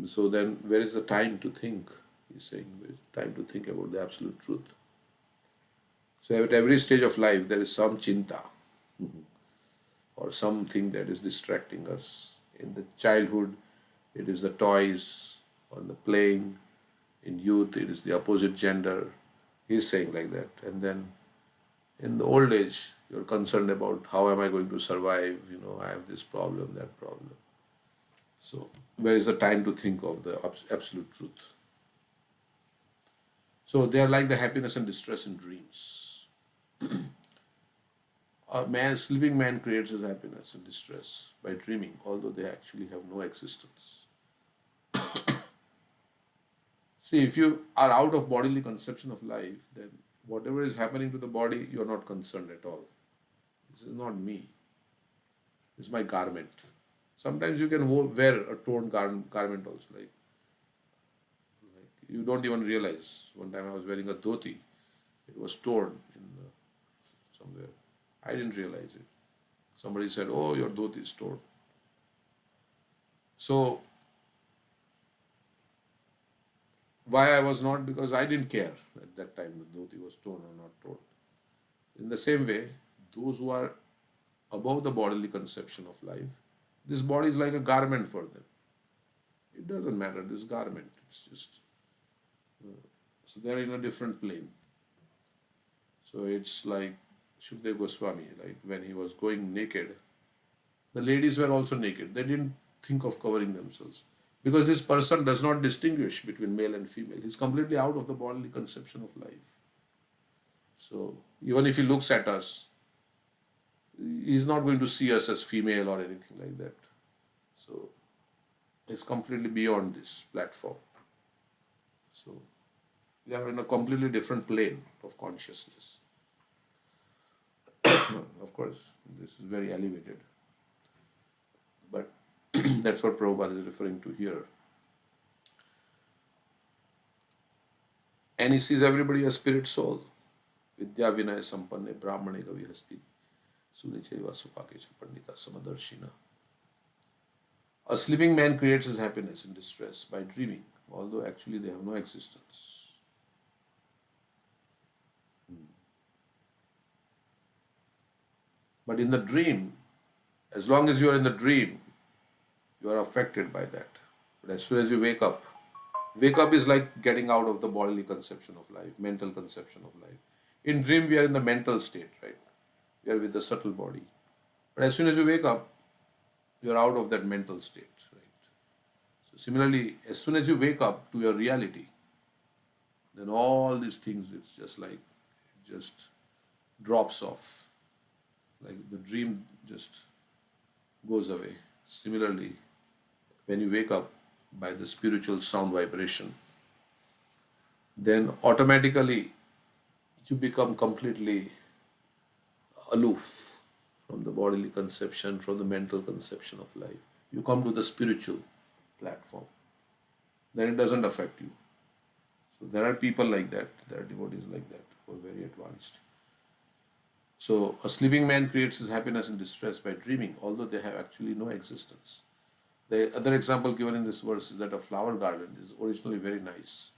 So then, where is the time to think? He's saying, there is time to think about the absolute truth. So at every stage of life, there is some chinta or something that is distracting us. In the childhood, it is the toys or the playing. In youth, it is the opposite gender. He's saying like that. And then in the old age, you're concerned about how am I going to survive? I have this problem, that problem. So where is the time to think of the absolute truth? So they are like the happiness and distress in dreams. Sleeping man creates his happiness and distress by dreaming, although they actually have no existence. See, if you are out of bodily conception of life, then whatever is happening to the body, you're not concerned at all. This is not me. This is my garment. Sometimes you can wear a torn garment also, like you don't even realize. One time I was wearing a dhoti, it was torn in somewhere. I didn't realize it. Somebody said, "Oh, your dhoti is torn." So why I was not, because I didn't care at that time the dhoti was torn or not torn. In the same way, those who are above the bodily conception of life, this body is like a garment for them. It doesn't matter, this garment. It's just so they're in a different plane. So it's like Shukdev Goswami, like when he was going naked, the ladies were also naked. They didn't think of covering themselves. Because this person does not distinguish between male and female. He's completely out of the bodily conception of life. So even if he looks at us, he's not going to see us as female or anything like that. So it's completely beyond this platform. So we are in a completely different plane of consciousness. Of course, this is very elevated. But that's what Prabhupada is referring to here. And he sees everybody as spirit soul. Vidya Vinaya Sampanne Brahmane Gavi Hasti Sunicheva Supake Pandita Samadarshina. A sleeping man creates his happiness in distress by dreaming, although actually they have no existence. But in the dream, as long as you are in the dream, you are affected by that. But as soon as you wake up is like getting out of the bodily conception of life, mental conception of life. In dream, we are in the mental state, right? We are with the subtle body. But as soon as you wake up, you are out of that mental state, right? So similarly, as soon as you wake up to your reality, then all these things, it's just like, it just drops off. Like the dream just goes away. Similarly, when you wake up by the spiritual sound vibration, then automatically you become completely aloof from the bodily conception, from the mental conception of life. You come to the spiritual platform. Then it doesn't affect you. So there are people like that, there are devotees like that who are very advanced. So a sleeping man creates his happiness in distress by dreaming, although they have actually no existence. The other example given in this verse is that a flower garden is originally very nice,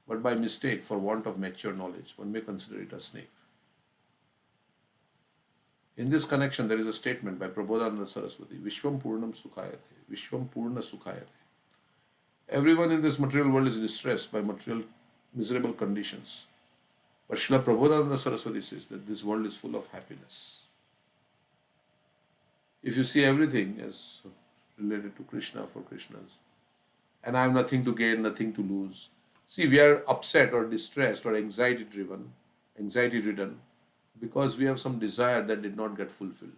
but by mistake, for want of mature knowledge, one may consider it a snake. In this connection, there is a statement by Prabodhananda Saraswati, Vishwam Purnam Sukhayate, Vishwam Purna Sukhayate. Everyone in this material world is distressed by material miserable conditions. But Srila Prabodhananda Saraswati says that this world is full of happiness. If you see everything as related to Krishna for Krishna's, and I have nothing to gain, nothing to lose. See, we are upset or distressed or anxiety ridden, because we have some desire that did not get fulfilled.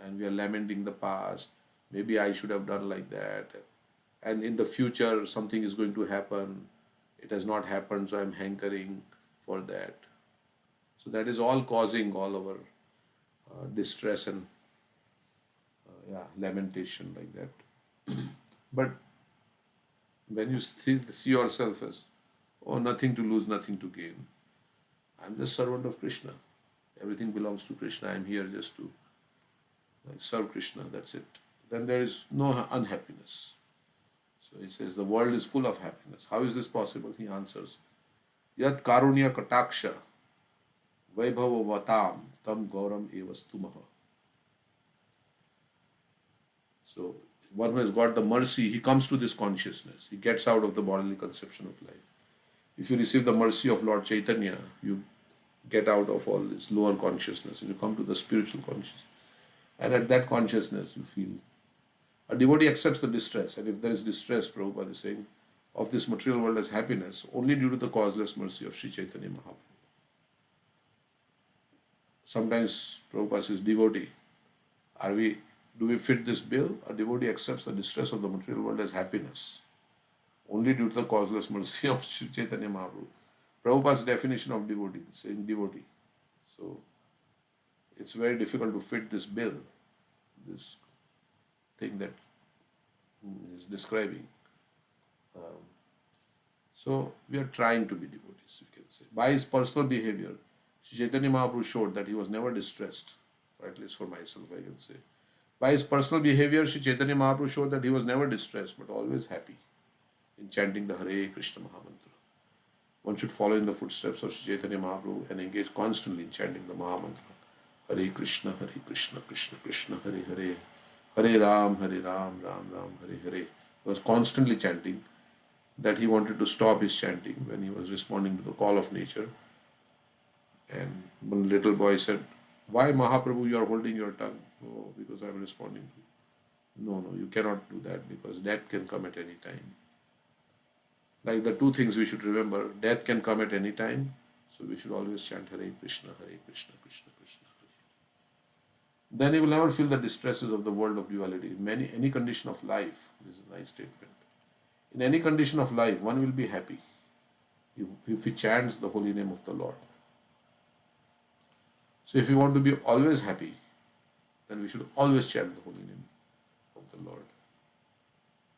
And we are lamenting the past. Maybe I should have done like that. And in the future, something is going to happen. It has not happened, so I'm hankering for that. So that is all causing all our distress and lamentation like that. But when you see yourself as, oh, nothing to lose, nothing to gain. I'm just servant of Krishna. Everything belongs to Krishna. I'm here just to serve Krishna. That's it. Then there is no unhappiness. So he says the world is full of happiness. How is this possible? He answers, Yat karunya kataksha vaibhava vatam tam gauram evastumaha. So one who has got the mercy, he comes to this consciousness. He gets out of the bodily conception of life. If you receive the mercy of Lord Chaitanya, you get out of all this lower consciousness and you come to the spiritual consciousness. And at that consciousness, you feel. A devotee accepts the distress, and if there is distress, Prabhupada is saying, of this material world as happiness, only due to the causeless mercy of Sri Chaitanya Mahaprabhu. Sometimes Prabhupada says, devotee, do we fit this bill? A devotee accepts the distress of the material world as happiness, only due to the causeless mercy of Sri Chaitanya Mahaprabhu. Prabhupada's definition of devotee, saying devotee. So it's very difficult to fit this bill, this thing that is describing. So we are trying to be devotees, we can say. By his personal behavior, Sri Chaitanya Mahaprabhu showed that he was never distressed, or at least for myself, I can say. By his personal behavior, Sri Chaitanya Mahaprabhu showed that he was never distressed, but always happy in chanting the Hare Krishna Mahamantra. One should follow in the footsteps of Sri Chaitanya Mahaprabhu and engage constantly in chanting the Mahamantra. Hare Krishna, Krishna Krishna, Hare Hare, Hare Ram, Ram Ram, Hare Hare. He was constantly chanting that he wanted to stop his chanting when he was responding to the call of nature. And one little boy said, "Why, Mahaprabhu, you are holding your tongue?" "Oh, because I am responding to you." "No, no, you cannot do that because death can come at any time." Like the two things we should remember, death can come at any time, so we should always chant Hare Krishna, Krishna Krishna, Hare. Then you will never feel the distresses of the world of duality. In any condition of life, this is a nice statement. In any condition of life, one will be happy if he chants the holy name of the Lord. So if we want to be always happy, then we should always chant the holy name of the Lord.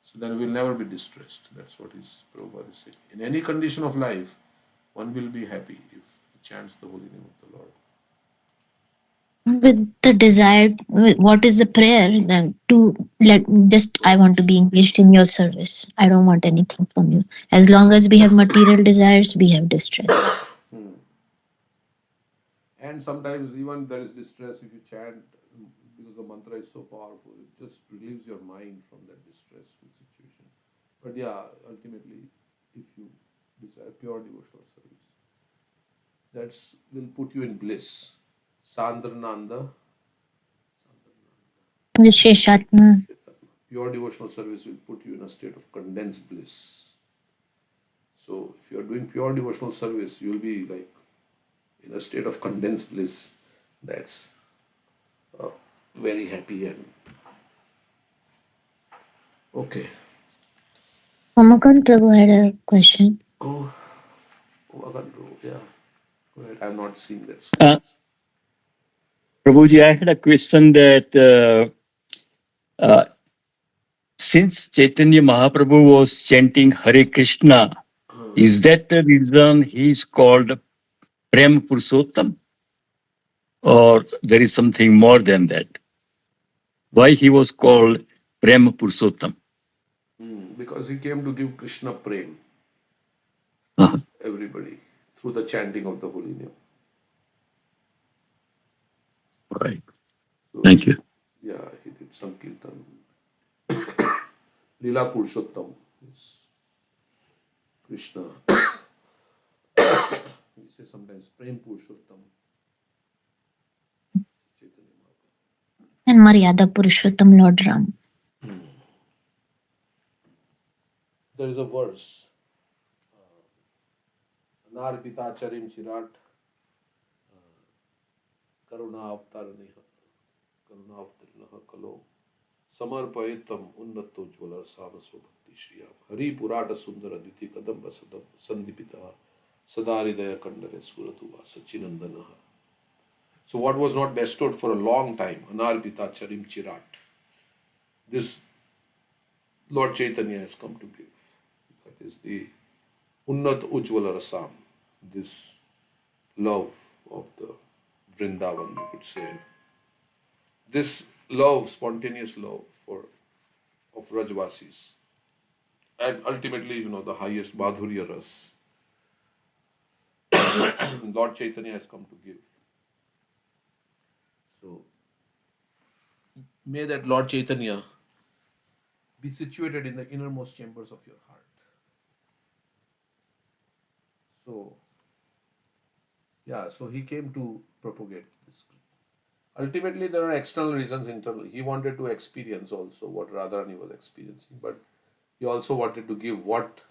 So then we will never be distressed. That's what his Prabhupada is saying. In any condition of life, one will be happy if he chants the holy name of the Lord. With the desire, what is the prayer then? I want to be engaged in your service. I don't want anything from you. As long as we have material desires, we have distress. And sometimes even there is distress if you chant, because the mantra is so powerful, it just relieves your mind from that distressful situation. But yeah, ultimately, if you desire pure devotional service, that will put you in bliss. Sandrananda. Visheshatma. Pure devotional service will put you in a state of condensed bliss. So if you are doing pure devotional service, you will be like in a state of condensed bliss. That's very happy and okay. Omakant Prabhu had a question. Oh, Omakant Prabhu, yeah. Go ahead. I'm not seeing that. Prabhuji, I had a question that since Chaitanya Mahaprabhu was chanting Hare Krishna, is that the reason he is called Prem Purushottam? Or there is something more than that? Why he was called Prem Purushottam? Because he came to give Krishna prem. Everybody through the chanting of the holy name. Right. So, thank you. Yeah, he did Sankirtan. Lila Purushottam is Krishna. We say sometimes Prem Purushottam. And Maryada Purushottam Lord Ram. There is a verse. Narpita Charim Chirat Karuna Avtaraniha Karuna Avtarinaha Kalo Samarpayitam Unnato Jwalar Samasva Bhakti Shriyam Hari Purata Sundara Diti Kadamba Sadam Sandipita Sadaridaya Kandare Suratuva Sachinandanaha. So what was not bestowed for a long time, Anarpita Charim Chirat, this Lord Chaitanya has come to give. That is the Unnat Ujjvala Rasam, this love of the Vrindavan, you could say. This love, spontaneous love of Rajvasis. And ultimately, the highest Madhurya Ras. Lord Chaitanya has come to give. So, may that Lord Chaitanya be situated in the innermost chambers of your heart. So, yeah, so he came to propagate this. Ultimately, there are external reasons internally. He wanted to experience also what Radharani was experiencing, but he also wanted to give what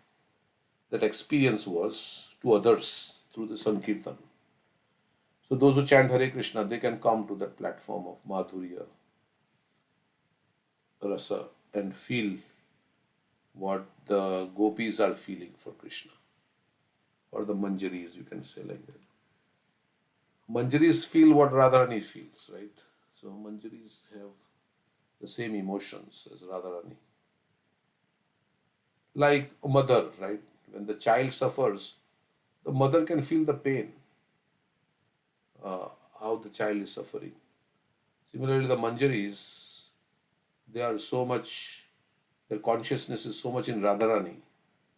that experience was to others through the Sankirtan. So those who chant Hare Krishna, they can come to that platform of Madhurya Rasa and feel what the gopis are feeling for Krishna. Or the Manjaris, you can say like that. Manjaris feel what Radharani feels, right? So Manjaris have the same emotions as Radharani. Like a mother, right? When the child suffers, the mother can feel the pain, uh, how the child is suffering. Similarly, the Manjaris, they are so much, their consciousness is so much in Radharani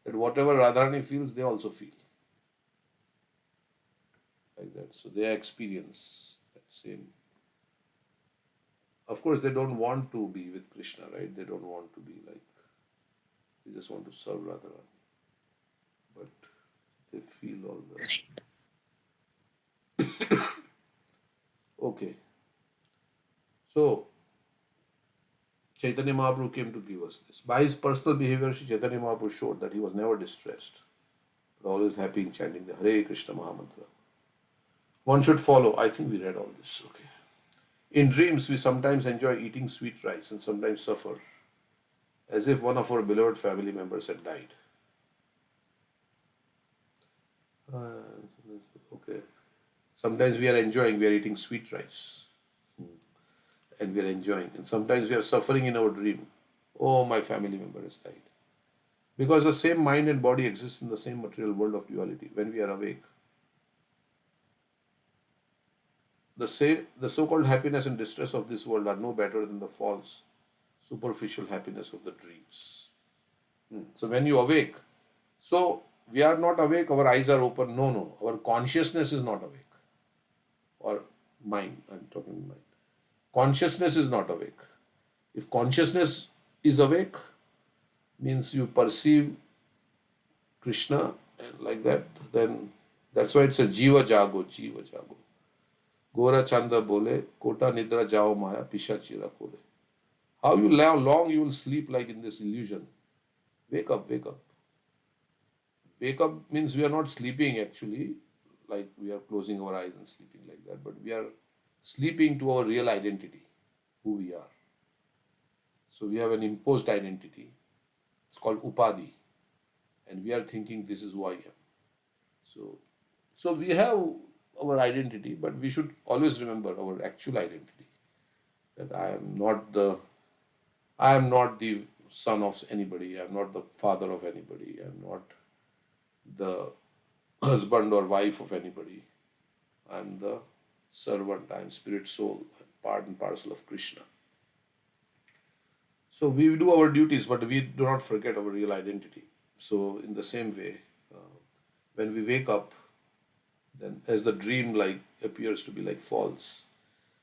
that whatever Radharani feels, they also feel like that. So they experience that same. Of course, they don't want to be with Krishna, right? They don't want to be like, they just want to serve Radharani. But they feel all the. Okay. So, Chaitanya Mahaprabhu came to give us this. By his personal behavior, Shri Chaitanya Mahaprabhu showed that he was never distressed, but always happy in chanting the Hare Krishna Mahamantra. One should follow. I think we read all this. Okay. In dreams, we sometimes enjoy eating sweet rice and sometimes suffer, as if one of our beloved family members had died. Okay. Sometimes we are enjoying, we are eating sweet rice. And we are enjoying. And sometimes we are suffering in our dream. Oh, my family member has died. Because the same mind and body exist in the same material world of duality when we are awake. The so-called happiness and distress of this world are no better than the false, superficial happiness of the dreams. So when you awake, so we are not awake, our eyes are open. No, no, our consciousness is not awake. Or mind, I'm talking mind. Consciousness is not awake. If consciousness is awake, means you perceive Krishna and like that, then that's why it's a Jiva Jago, Jiva Jago. Gora Chanda bole, Kota Nidra Jao Maya, Pisha Chira Kole. How long you will sleep like in this illusion? Wake up, wake up. Wake up means we are not sleeping actually, like we are closing our eyes and sleeping like that, but we are sleeping to our real identity, who we are. So we have an imposed identity. It's called Upadhi. And we are thinking this is who I am. So we have our identity, but we should always remember our actual identity. That I am not the son of anybody. I am not the father of anybody. I am not the husband or wife of anybody. I am the servant. I am spirit soul, part and parcel of Krishna. So we do our duties, but we do not forget our real identity. So in the same way, when we wake up, then as the dream like appears to be like false.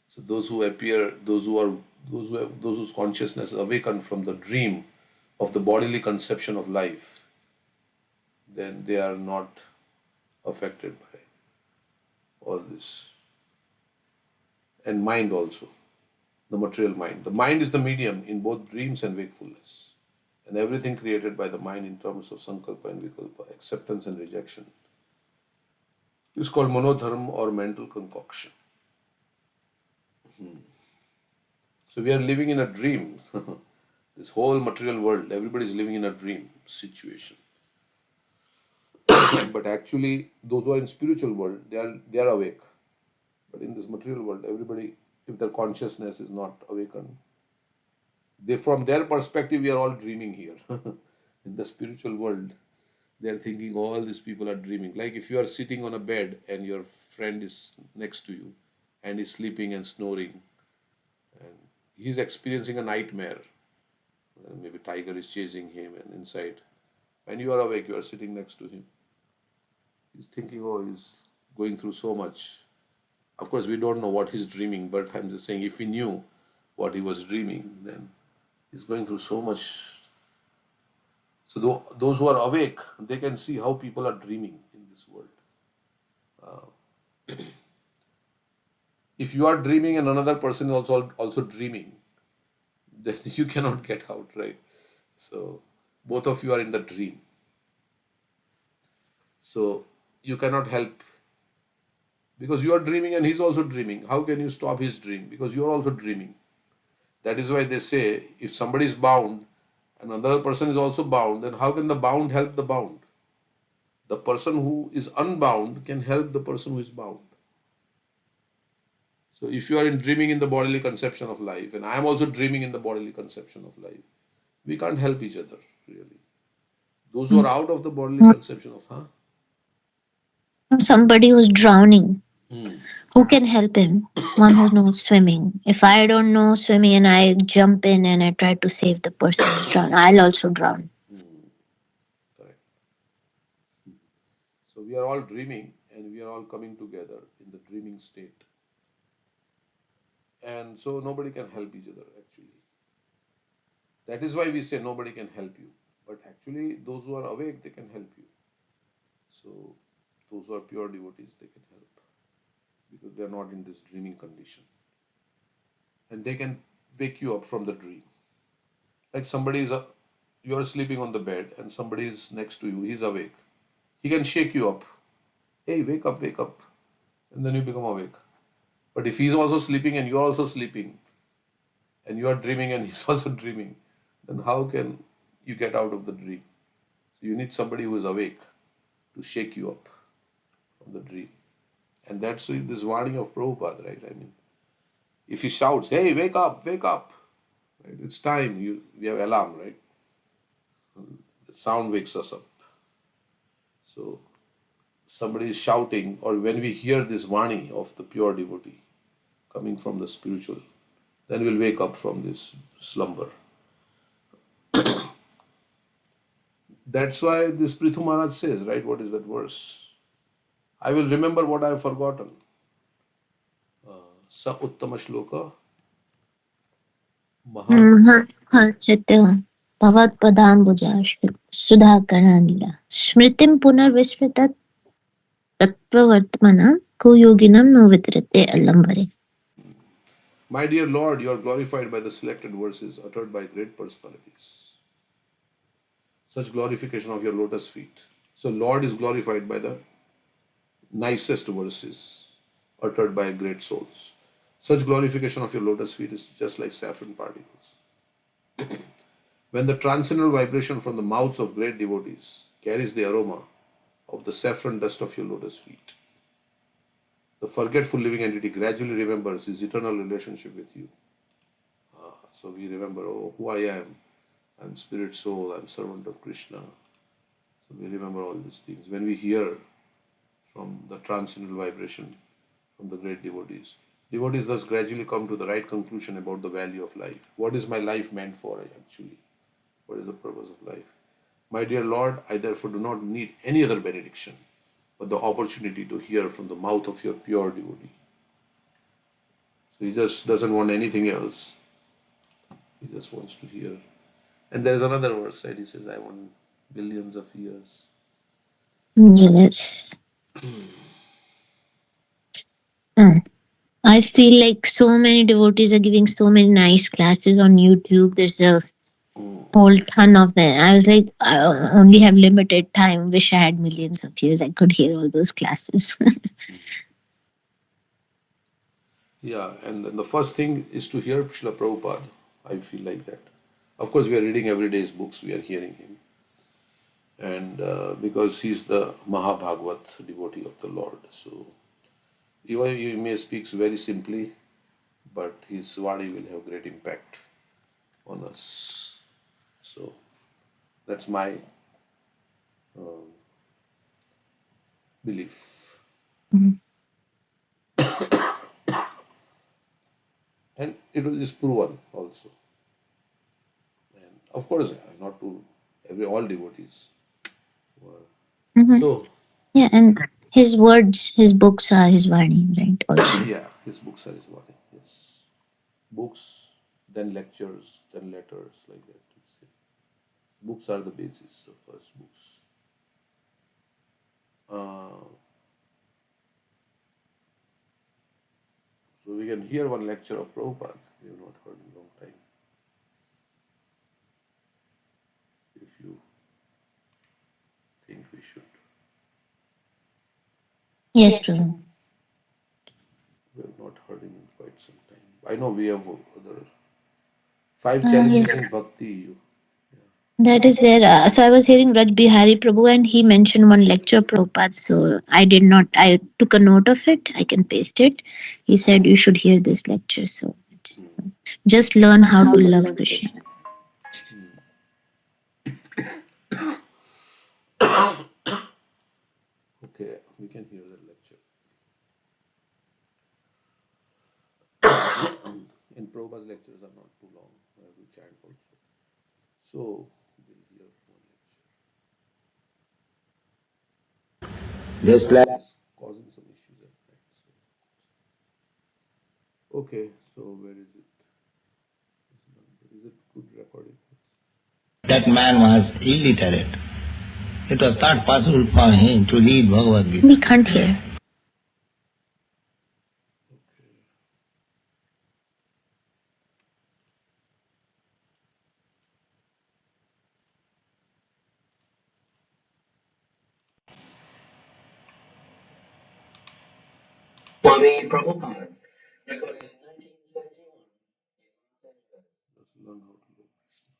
So those whose consciousness is awakened from the dream of the bodily conception of life, then they are not affected by all this. And mind also, the material mind. The mind is the medium in both dreams and wakefulness. And everything created by the mind in terms of sankalpa and vikalpa, acceptance and rejection, is called monodharma or mental concoction. So we are living in a dream. This whole material world, everybody is living in a dream situation. But actually, those who are in spiritual world, they are awake. But in this material world, everybody, if their consciousness is not awakened, from their perspective, we are all dreaming here. In the spiritual world, they are thinking all these people are dreaming. Like if you are sitting on a bed and your friend is next to you and is sleeping and snoring, and he's experiencing a nightmare. And maybe tiger is chasing him, and inside, when you are awake, you are sitting next to him. He's thinking, oh, he's going through so much. Of course, we don't know what he's dreaming, but I'm just saying if we knew what he was dreaming, then he's going through so much. So those who are awake, they can see how people are dreaming in this world. If you are dreaming and another person is also dreaming, then you cannot get out, right? So both of you are in the dream. So you cannot help because you are dreaming and he's also dreaming. How can you stop his dream? Because you are also dreaming. That is why they say if somebody is bound and another person is also bound, then how can the bound help the bound? The person who is unbound can help the person who is bound. So if you are dreaming in the bodily conception of life, and I am also dreaming in the bodily conception of life, we can't help each other really. Those who are out of the bodily conception of, Somebody who's drowning, Hmm. who can help him? One who knows swimming. If I don't know swimming and I jump in and I try to save the person who's drowning, I'll also drown. Correct. So we are all dreaming and we are all coming together in the dreaming state. And so nobody can help each other actually. That is why we say nobody can help you. But actually, those who are awake, they can help you. So those who are pure devotees, they can help because they are not in this dreaming condition. And they can wake you up from the dream. Like somebody is, you are sleeping on the bed and somebody is next to you, he's awake. He can shake you up. Hey, wake up. And then you become awake. But if he's also sleeping and you are also sleeping, and you are dreaming and he's also dreaming, then how can you get out of the dream? So you need somebody who is awake to shake you up from the dream. And that's this warning of Prabhupada, right? I mean, if he shouts, hey, wake up, right? It's time, we have alarm, right? The sound wakes us up. So somebody is shouting, or when we hear this Vani of the pure devotee coming from the spiritual, then we'll wake up from this slumber. That's why this Prithu Maharaj says, right? What is that verse? I will remember what I have forgotten. Sa uttama shloka maham. Bhavatpadambuja Sudhakarandila Smritim Punarvismritat Tattvavartmana Kuyoginam no Vitrate Alambare. My dear Lord, you are glorified by the selected verses uttered by great personalities. Such glorification of your lotus feet. So Lord is glorified by the nicest verses uttered by great souls. Such glorification of your lotus feet is just like saffron particles. When the transcendental vibration from the mouths of great devotees carries the aroma of the saffron dust of your lotus feet, the forgetful living entity gradually remembers his eternal relationship with you. So we remember, oh, who I am. I'm spirit soul, I'm servant of Krishna. So we remember all these things. When we hear from the transcendental vibration from the great devotees, devotees thus gradually come to the right conclusion about the value of life. What is my life meant for actually? What is the purpose of life? My dear Lord, I therefore do not need any other benediction but the opportunity to hear from the mouth of your pure devotee. So he just doesn't want anything else. He just wants to hear. And there's another verse, right? He says, I want billions of years. Yes. I feel like so many devotees are giving so many nice classes on YouTube. There's a whole ton of them. I was like, I only have limited time. Wish I had millions of years. I could hear all those classes. Yeah, and the first thing is to hear Srila Prabhupada. I feel like that. Of course, we are reading every day's books, we are hearing him. And because he's the Mahabhagavat devotee of the Lord. So even he may speak very simply, but his Vani will have great impact on us. So that's my belief. And it is proven also. And of course, not to all devotees. So Yeah, and his words, his books are his Vani, right? Also. yeah, his books are his Vani. Yes, books, then lectures, then letters, like that. Books are the basis of us books. Uh, so we can hear one lecture of Prabhupada. We have not heard in a long time. If you think we should. Yes, Prabhu. We have not heard in quite some time. I know we have other 5 challenges Yes. in bhakti. That is there. So I was hearing Raj Bihari Prabhu and he mentioned one lecture Prabhupada. So I did not, I took a note of it. I can paste it. He said you should hear this lecture. So just learn how to love Krishna. Okay, we can hear that lecture. In Prabhupada's lectures are not too long. We chant also. So we'll hear one lecture. This Just like voice is causing some issues at night. So. Okay, so where is it? Is it good recording? that man was illiterate. It was not possible for him to read Bhagavad We Gita. can't hear. Swami Prabhupada, because in 1971, Let's learn how to do Krishna.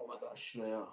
Madashraya.